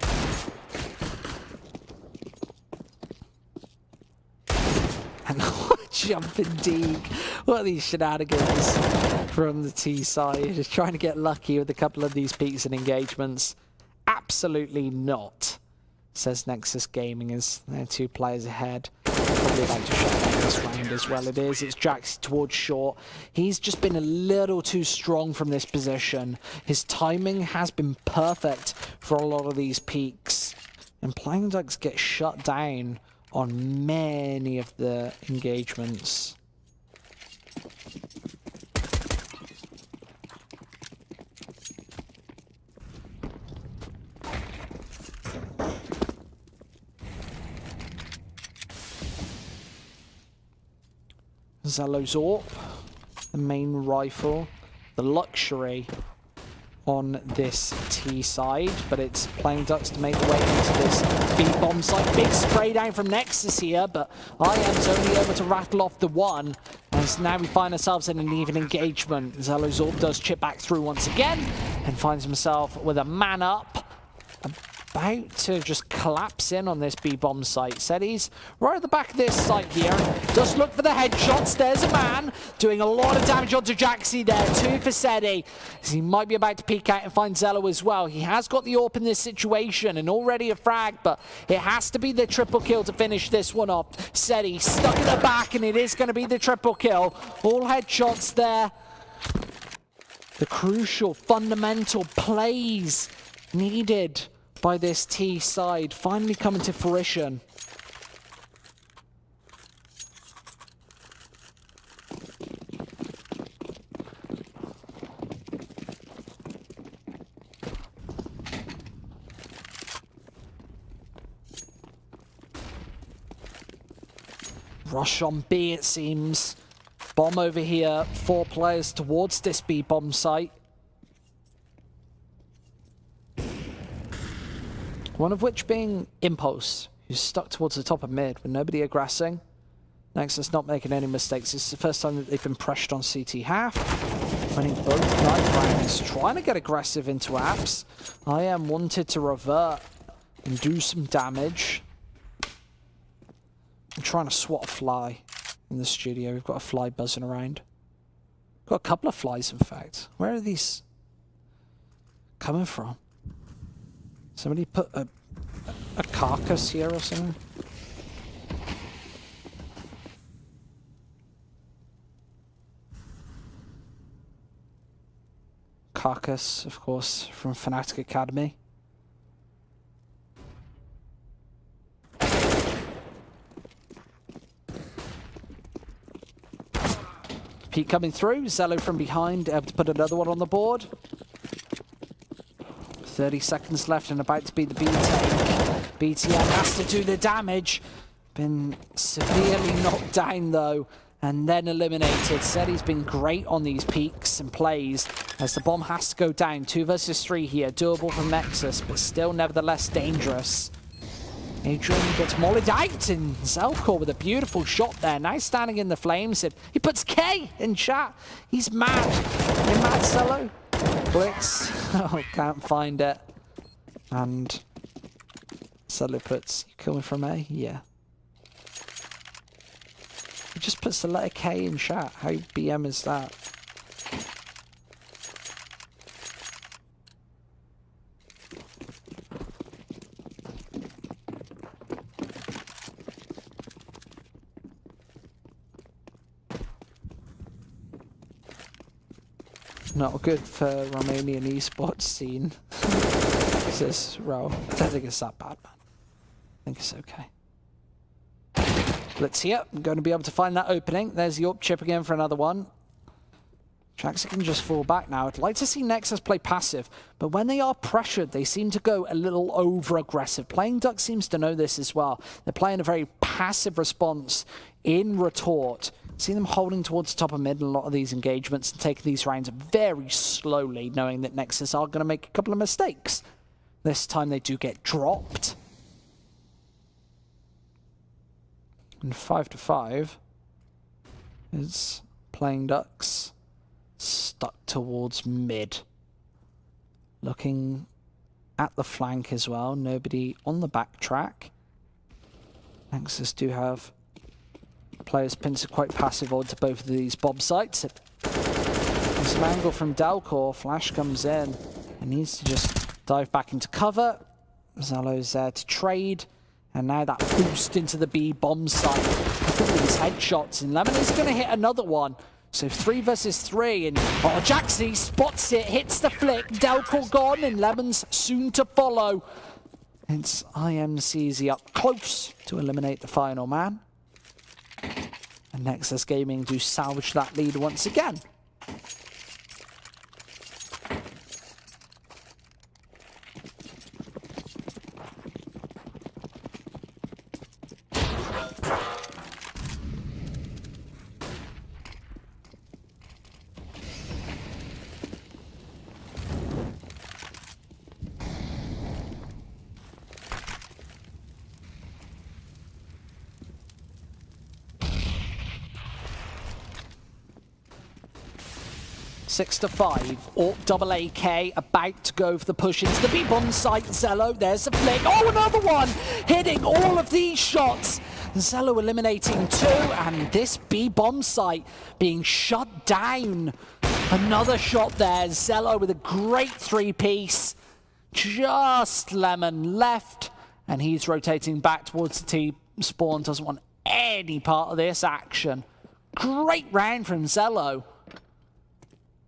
And jumping Deeg. What are these shenanigans from the T side? Just trying to get lucky with a couple of these peaks and engagements. Absolutely not, says Nexus Gaming as they're 2 players ahead. Probably like to shut down this round as well. It is. It's Jaxi towards short. He's just been a little too strong from this position. His timing has been perfect for a lot of these peaks. And Playing Ducks get shut down on many of the engagements. Zello the main rifle, the luxury on this T side, but it's Playing Ducks to make the way into this B-bomb site. Big spray down from Nexus here, but IM's only able to rattle off the 1, as now we find ourselves in an even engagement. Zello does chip back through once again, and finds himself with a man up. About to just collapse in on this B-bomb site. Seti's right at the back of this site here. Does look for the headshots. There's a man doing a lot of damage onto Jaxi there. 2 for Seti. He might be about to peek out and find Zello as well. He has got the AWP in this situation and already a frag, but it has to be the triple kill to finish this one off. Seti stuck in the back, and it is going to be the triple kill. All headshots there. The crucial, fundamental plays needed by this T side finally coming to fruition. Rush on B, it seems. Bomb over here, 4 players towards this B bomb site. One of which being Impulse, who's stuck towards the top of mid with nobody aggressing. Nexus not making any mistakes. This is the first time that they've been pressured on CT half. Winning both night rounds, trying to get aggressive into apps. IM wanted to revert and do some damage. I'm trying to swat a fly in the studio. We've got a fly buzzing around. Got a couple of flies, in fact. Where are these coming from? Somebody put a carcass here or something? Carcass, of course, from Fnatic Academy. Pete coming through, Zello from behind, able to put another one on the board. 30 seconds left and about to be the B take. BTM has to do the damage. Been severely knocked down though, and then eliminated. Said he's been great on these peaks and plays as the bomb has to go down. 2 versus 3 here, doable from Nexus, but still nevertheless dangerous. Adrian gets mollied out, and Zelkor with a beautiful shot there. Now standing in the flames. He puts K in chat. He's mad. You're mad, Zello? Blitz. Oh, can't find it. And Zello puts, you coming from A? Yeah. He just puts the letter K in chat. How BM is that? Not good for Romanian esports scene. This row. I don't think it's that bad, man. I think it's okay. Blitz here. I'm going to be able to find that opening. There's the up chip again for another one. Traxxas can just fall back now. I'd like to see Nexus play passive, but when they are pressured, they seem to go a little over-aggressive. Playing Duck seems to know this as well. They're playing a very passive response in retort. See them holding towards the top of mid in a lot of these engagements and taking these rounds very slowly, knowing that Nexus are going to make a couple of mistakes. This time they do get dropped. And 5-5 is Playing Ducks stuck towards mid. Looking at the flank as well. Nobody on the backtrack. Nexus do have players pinned to quite passive onto both of these bomb sites. There's some angle from Dalcor. Flash comes in and needs to just dive back into cover. Zello's there to trade. And now that boost into the B bomb site. Look at these headshots. And Lemon is going to hit another one. So 3 versus 3. And Jaxi spots it, hits the flick. Dalcor gone and Lemon's soon to follow. It's IMCZ up close to eliminate the final man. And Nexus Gaming do salvage that lead once again. Six to 5, Orc double AK about to go for the push into the B-bomb site. Zello, there's a flick. Oh, another one! Hitting all of these shots. Zello eliminating 2, and this B-bomb site being shut down. Another shot there. Zello with a great 3-piece. Just Lemon left, and he's rotating back towards the T-spawn. Doesn't want any part of this action. Great round from Zello.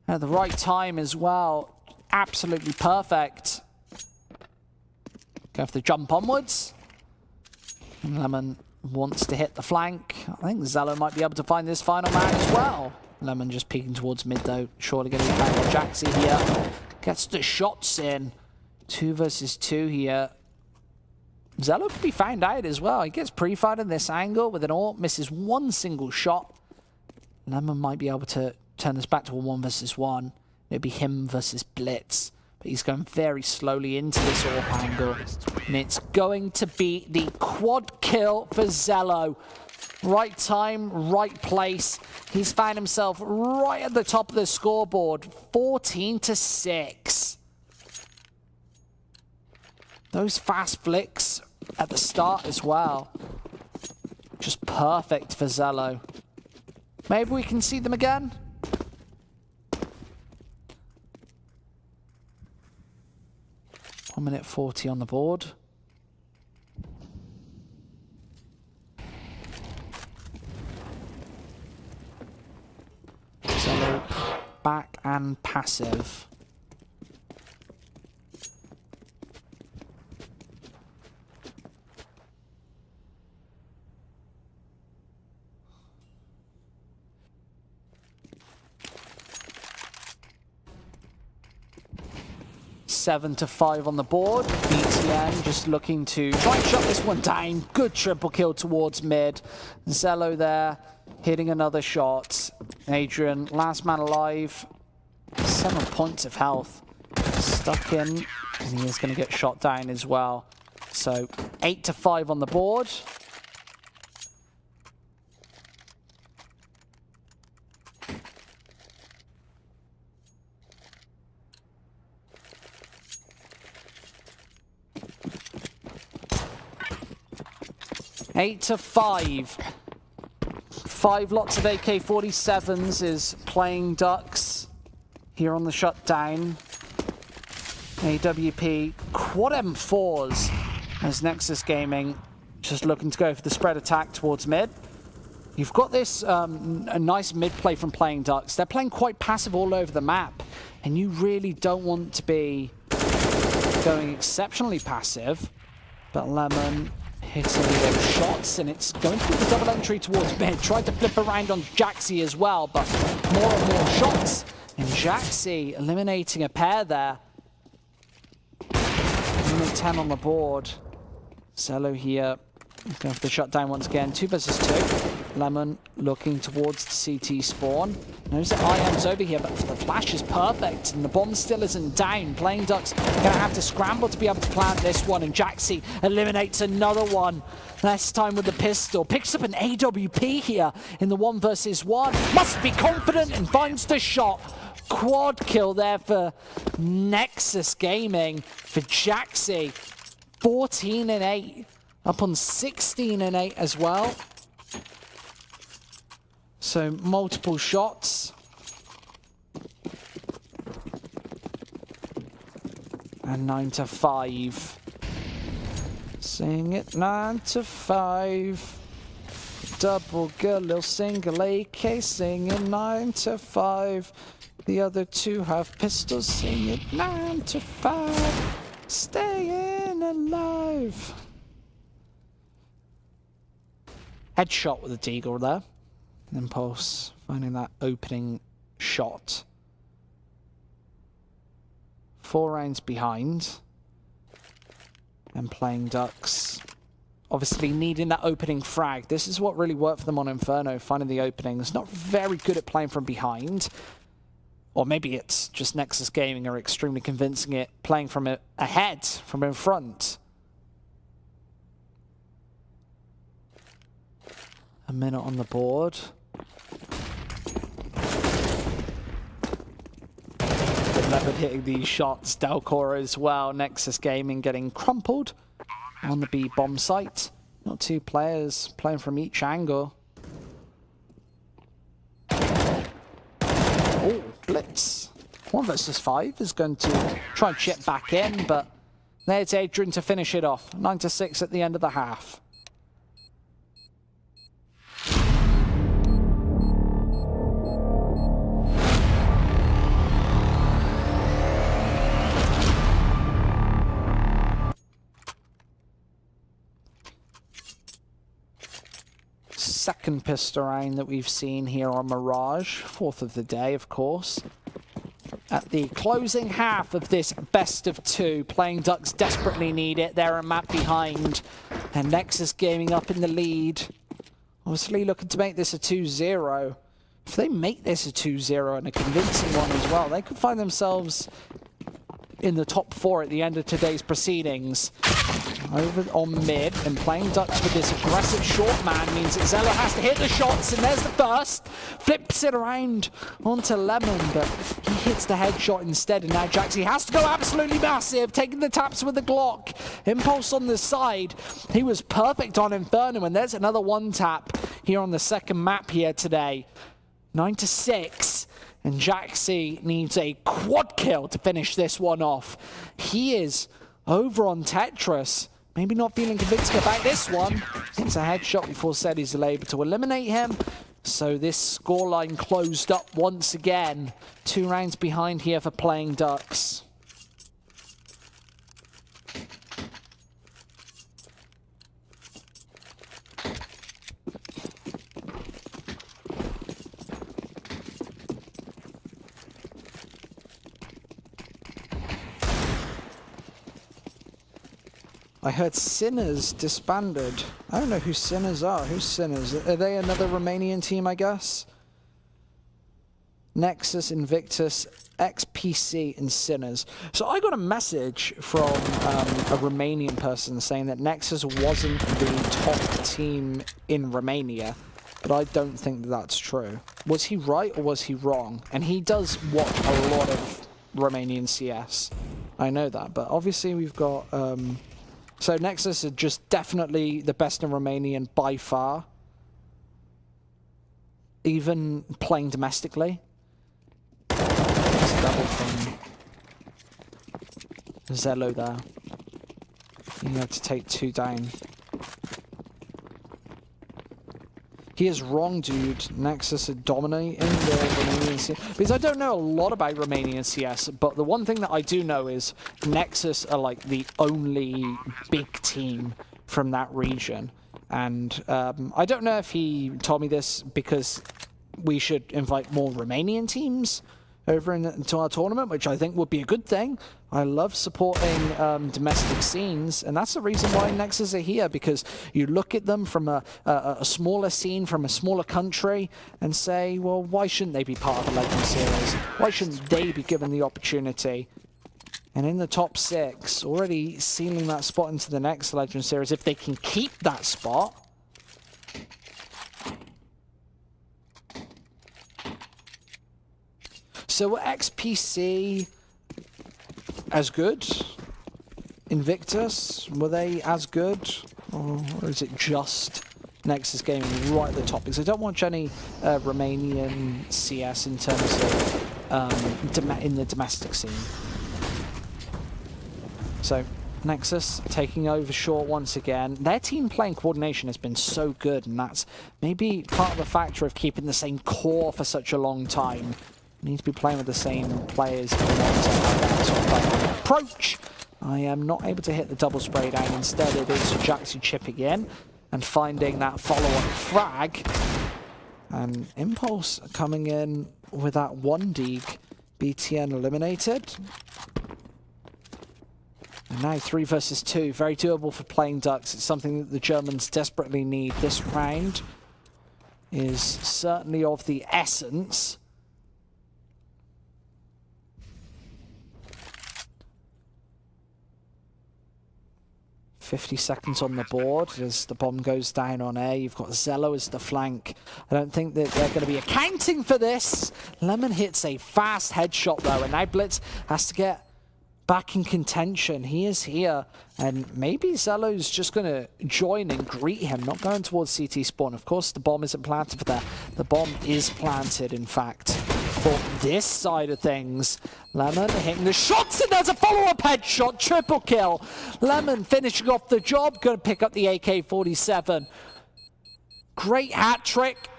At the right time as well. Absolutely perfect. Go for the jump onwards. And Lemon wants to hit the flank. I think Zello might be able to find this final man as well. Lemon just peeking towards mid though. Surely going to be found by Jaxi here. Gets the shots in. 2 versus 2 here. Zello could be found out as well. He gets pre-fired in this angle with an AWP. Misses one single shot. Lemon might be able to turn this back to a 1 versus 1. It'd be him versus Blitz. But he's going very slowly into this AWP angle. And it's going to be the quad kill for Zello. Right time, right place. He's found himself right at the top of the scoreboard. 14-6. Those fast flicks at the start as well. Just perfect for Zello. Maybe we can see them again? 1:40 on the board. Zello back and passive. Seven to 5 on the board. BTN just looking to try and shut this one down. Good triple kill towards mid. Zello there hitting another shot. Adrian, last man alive. 7 points of health. Stuck in, and he is going to get shot down as well. So 8 to 5 on the board. Eight to 5. 5 lots of AK-47s is playing Ducks here on the shutdown. AWP quad M4s as Nexus Gaming just looking to go for the spread attack towards mid. You've got this a nice mid play from playing Ducks. They're playing quite passive all over the map, and you really don't want to be going exceptionally passive. But Lemon hitting those shots, and it's going to be the double entry towards mid. Tried to flip around on Jaxi as well, but more and more shots. And Jaxi eliminating a pair there. Only 10 on the board. Zello here going for the shutdown once again. 2 versus 2. Lemon looking towards the CT spawn. Knows that IM's over here, but the flash is perfect, and the bomb still isn't down. Playing Ducks gonna have to scramble to be able to plant this one, and Jaxi eliminates another one. This time with the pistol. Picks up an AWP here in the 1 versus 1. Must be confident and finds the shot. Quad kill there for Nexus Gaming for Jaxi. 14-8. Up on 16-8 as well. So multiple shots. And 9 to 5. Sing it 9 to 5. Double Galil, single AK, singing 9 to 5. The other 2 have pistols, sing it 9 to 5. Staying alive. Headshot with a deagle there. Impulse finding that opening shot. 4 rounds behind. And playing Ducks. Obviously needing that opening frag. This is what really worked for them on Inferno, finding the openings. Not very good at playing from behind. Or maybe it's just Nexus Gaming are extremely convincing it, playing from ahead, from in front. A minute on the board. Leopard hitting these shots. Delcor as well. Nexus Gaming getting crumpled on the B bomb site. Not 2 players playing from each angle. Oh, Blitz. 1 versus 5 is going to try and chip back in, but there's Adrian to finish it off. 9 to 6 at the end of the half. Second pistol round that we've seen here on Mirage. 4th of the day, of course. At the closing half of this best of 2, playing Ducks desperately need it. They're a map behind. And Nexus Gaming up in the lead. Obviously looking to make this a 2-0. If they make this a 2-0 and a convincing one as well, they could find themselves in the top 4 at the end of today's proceedings. Over on mid, and playing Ducks with this aggressive short man means that Zello has to hit the shots, and there's the first. Flips it around onto Lemon, but he hits the headshot instead, and now Jaxi has to go absolutely massive, taking the taps with the Glock. Impulse on the side. He was perfect on Inferno, and there's another one tap here on the second map here today. 9-6. And Jaxi needs a quad kill to finish this one off. He is over on Tetris. Maybe not feeling convincing about this one. It's a headshot before Sedi's able to eliminate him. So this scoreline closed up once again. 2 rounds behind here for Playing Ducks. I heard Sinners disbanded. I don't know who Sinners are. Who's Sinners? Are they another Romanian team, I guess? Nexus, Invictus, XPC, and Sinners. So I got a message from a Romanian person saying that Nexus wasn't the top team in Romania, but I don't think that's true. Was he right or was he wrong? And he does watch a lot of Romanian CS. I know that, but obviously we've got... So Nexus are just definitely the best in Romanian by far. Even playing domestically. That's a double from Zello there. You have to take 2 down. He is wrong, dude. Nexus are dominating the Romanian CS. Because I don't know a lot about Romanian CS, but the one thing that I do know is Nexus are like the only big team from that region. And I don't know if he told me this because we should invite more Romanian teams over into our tournament, which I think would be a good thing. I love supporting domestic scenes, and that's the reason why Nexus are here, because you look at them from a smaller scene, from a smaller country, and say, well, why shouldn't they be part of the Legend Series? Why shouldn't they be given the opportunity? And in the top 6, already sealing that spot into the next Legend Series, if they can keep that spot. So XPC as good? Invictus, were they as good? Or is it just Nexus Gaming right at the top? Because I don't watch any Romanian CS in terms of in the domestic scene. So Nexus taking over short once again. Their team playing coordination has been so good, and that's maybe part of the factor of keeping the same core for such a long time. Need to be playing with the same players if you want to have that sort of approach. I am not able to hit the double spray down. Instead, it is Jaxi chipping in and finding that follow-up frag. And Impulse coming in with that 1 dig. BTN eliminated. And now 3 versus 2. Very doable for Playing Ducks. It's something that the Germans desperately need. This round is certainly of the essence. 50 seconds on the board as the bomb goes down on A. You've got Zello as the flank. I don't think that they're going to be accounting for this. Lemon hits a fast headshot though, and now Blitz has to get back in contention. He is here, and maybe Zello's just going to join and greet him, not going towards CT spawn. Of course, the bomb isn't planted for that. The bomb is planted, in fact, for this side of things. Lemon hitting the shots, and there's a follow-up headshot, triple kill. Lemon finishing off the job, going to pick up the AK-47. Great hat trick,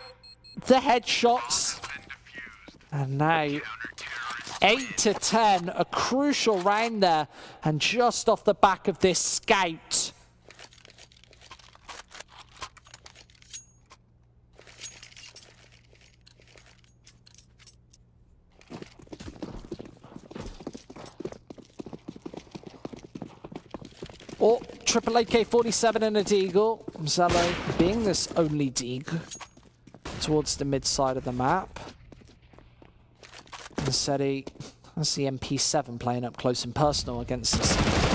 the headshots, and now 8-10, a crucial round there, and just off the back of this scout. Oh, triple AK-47 and a deagle. Zello being this only deagle towards the mid side of the map. And Seti, that's the MP7 playing up close and personal against this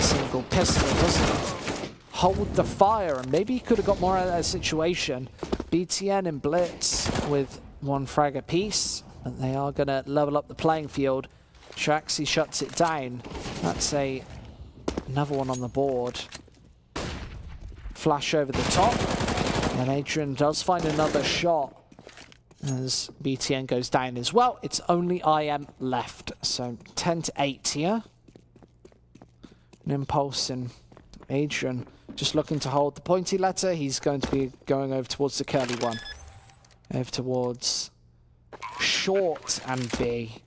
single pistol. Doesn't hold the fire, and maybe he could have got more out of that situation. BTN and Blitz with 1 frag apiece, but they are going to level up the playing field. Traxi shuts it down. That's another one on the board. Flash over the top, and Adrian does find another shot as BTN goes down as well. It's only IM left, so 10-8 here. An Impulse and Adrian just looking to hold the pointy letter. He's going to be going over towards the curly one. Over towards short and B.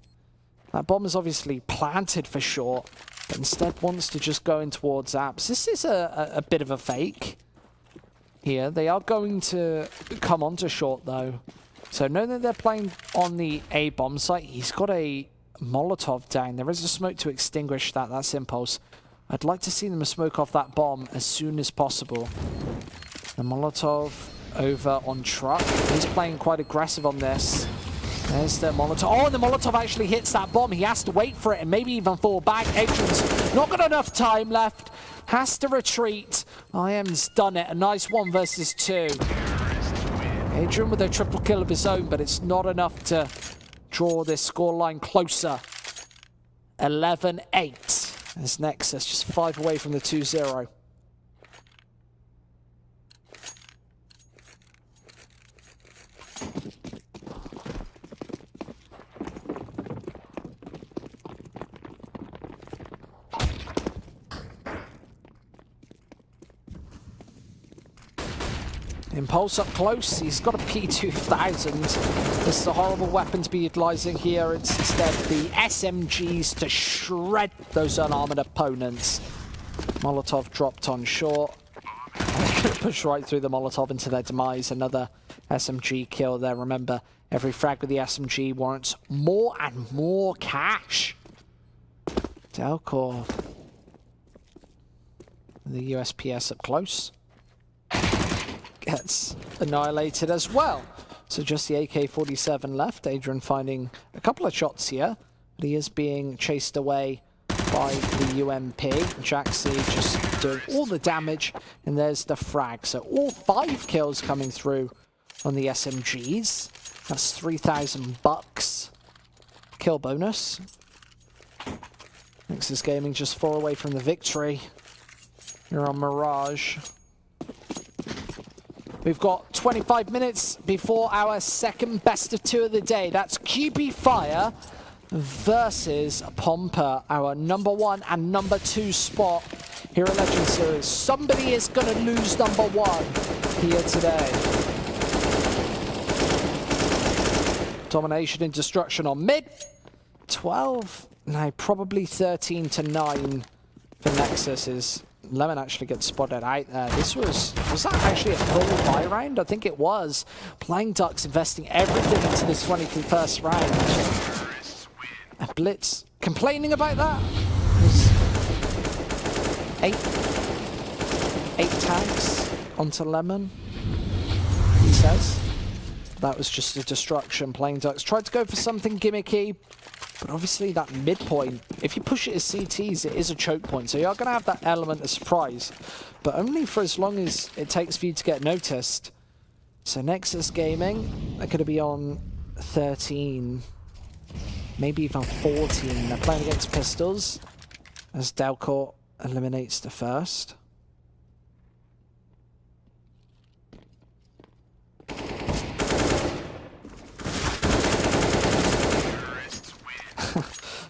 That bomb is obviously planted for short, but instead wants to just go in towards apps. This is a bit of a fake here. They are going to come onto short though. So knowing that they're playing on the A bomb site, he's got a Molotov down. There is a smoke to extinguish that. That's Impulse. I'd like to see them smoke off that bomb as soon as possible. The Molotov over on truck. He's playing quite aggressive on this. There's the Molotov. Oh, and the Molotov actually hits that bomb. He has to wait for it and maybe even fall back. Adrian's not got enough time left. Has to retreat. IM's done it. A nice 1 versus 2. Adrian with a triple kill of his own, but it's not enough to draw this scoreline closer. 11-8 as Nexus just 5 away from the 2-0. Impulse up close, he's got a P2000. This is a horrible weapon to be utilizing here. It's instead the SMGs to shred those unarmored opponents. Molotov dropped on short. They're going to push right through the Molotov into their demise. Another SMG kill there. Remember, every frag with the SMG warrants more and more cash. Delcor. The USPS up close. Gets annihilated as well. So just the AK-47 left. Adrian finding a couple of shots here, but he is being chased away by the UMP. Jaxi just doing all the damage, and there's the frag. So all 5 kills coming through on the SMGs. That's 3,000 bucks. Kill bonus. Nexus Gaming just 4 away from the victory. You're on Mirage. We've got 25 minutes before our second best of 2 of the day. That's QB Fire versus Pomper, our number 1 and number 2 spot here at Legend Series. Somebody is going to lose number 1 here today. Domination and destruction on mid. 12, no, probably 13-9 for Nexus. Is Lemon actually gets spotted out there. This was that actually a full buy round? I think it was. Playing Ducks investing everything into this 21st round. A Blitz complaining about that. Eight tags onto Lemon, he says. That was just a destruction. Playing Ducks tried to go for something gimmicky, but obviously that midpoint, if you push it as CTs, it is a choke point. So you're going to have that element of surprise, but only for as long as it takes for you to get noticed. So Nexus Gaming, they're going to be on 13, maybe even 14. They're playing against Pistols as Delcourt eliminates the first.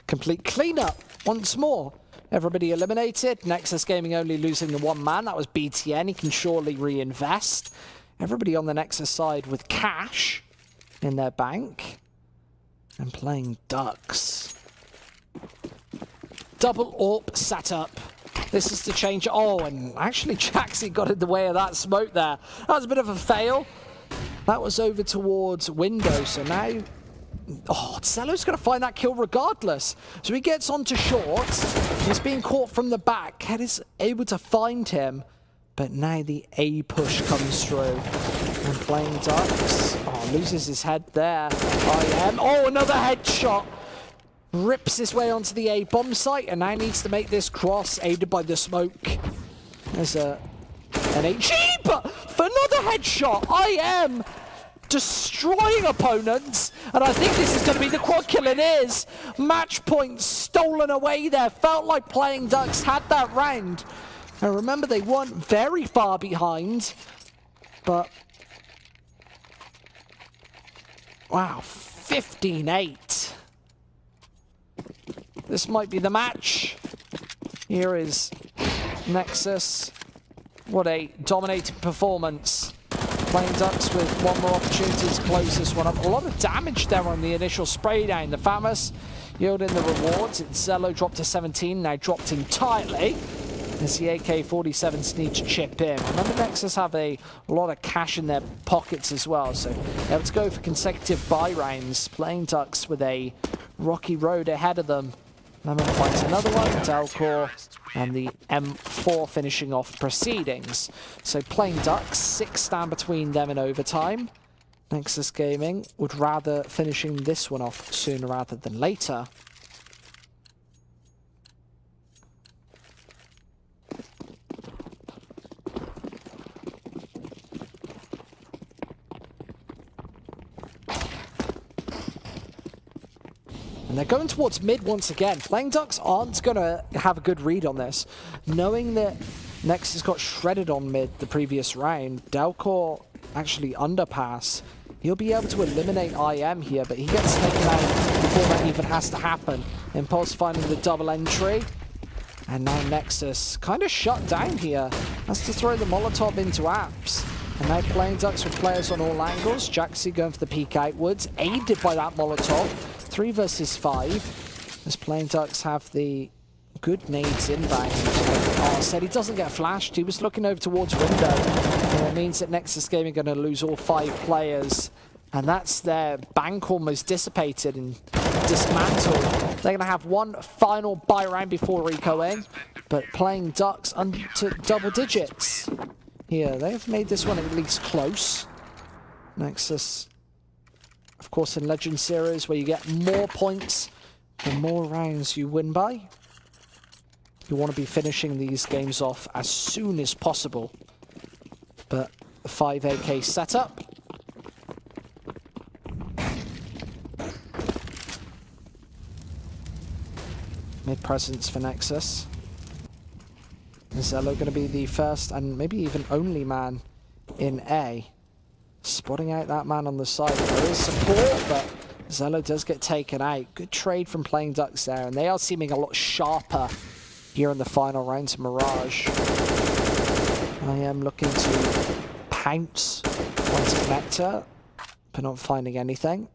Complete cleanup once more. Everybody eliminated. Nexus Gaming only losing the 1 man. That was BTN. He can surely reinvest. Everybody on the Nexus side with cash in their bank. And playing Ducks. Double AWP setup. This is to change. Oh, and actually Jaxi got in the way of that smoke there. That was a bit of a fail. That was over towards window. So now... oh, Cello's going to find that kill regardless. So he gets onto short. He's being caught from the back. Cat is able to find him. But now the A push comes through. And playing Ducks. Oh, loses his head there. Oh, another headshot. Rips his way onto the A bomb site and now needs to make this cross, aided by the smoke. There's an HE, but for another headshot, IM destroying opponents, and I think this is going to be the quad kill. It is. Match point stolen away there. Felt like Playing Ducks had that round. And remember, they weren't very far behind, but wow, 15-8. This might be the match. Here is Nexus. What a dominating performance. Playing Ducks with one more opportunity to close this one up. A lot of damage there on the initial spray down. The Famous yielding the rewards. Zello dropped to 17, now dropped entirely. As the AK-47s need to chip in. Remember, Nexus have a lot of cash in their pockets as well, so able to go for consecutive buy rounds. Playing Ducks with a rocky road ahead of them. Lemon finds another one, Delcor, and the M4 finishing off proceedings. So Playing Ducks, 6 stand between them in overtime. Nexus Gaming would rather finishing this one off sooner rather than later. And they're going towards mid once again. Playing Ducks aren't going to have a good read on this. Knowing that Nexus got shredded on mid the previous round, Delcor actually underpass. He'll be able to eliminate IM here, but he gets taken out before that even has to happen. Impulse finding the double entry. And now Nexus kind of shut down here. Has to throw the Molotov into apps. And now Playing Ducks with players on all angles. Jaxi going for the peek outwards, aided by that Molotov. 3 versus 5, as Playing Ducks have the good nades inbound. Oh, said he doesn't get flashed. He was looking over towards window. And it means that Nexus Gaming are going to lose all 5 players. And that's their bank almost dissipated and dismantled. They're going to have one final buy round before Ricoing. But Playing Ducks to double digits here. They've made this one at least close. Nexus, of course, in Legend Series, where you get more points the more rounds you win by. You want to be finishing these games off as soon as possible. But the 5 AK setup. Mid presence for Nexus. Zello going to be the first and maybe even only man in A. Spotting out that man on the side. There is support, but Zello does get taken out. Good trade from Playing Ducks there, and they are seeming a lot sharper here in the final round to Mirage. I am looking to pounce onto Connector, but not finding anything.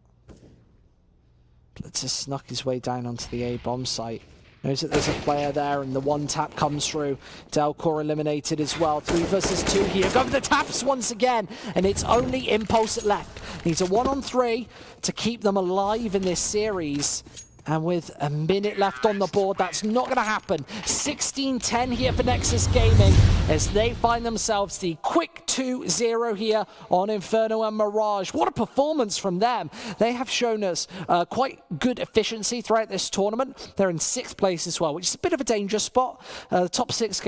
Blitz has snuck his way down onto the A bomb site. Knows that there's a player there, and the one tap comes through. Delcor eliminated as well. 3 versus 2 here. Go for the taps once again, and it's only Impulse left. Needs a 1-on-3 to keep them alive in this series. And with a minute left on the board, that's not going to happen. 16-10 here for Nexus Gaming as they find themselves the quick 2-0 here on Inferno and Mirage. What a performance from them. They have shown us quite good efficiency throughout this tournament. They're in 6th place as well, which is a bit of a danger spot. The top 6 can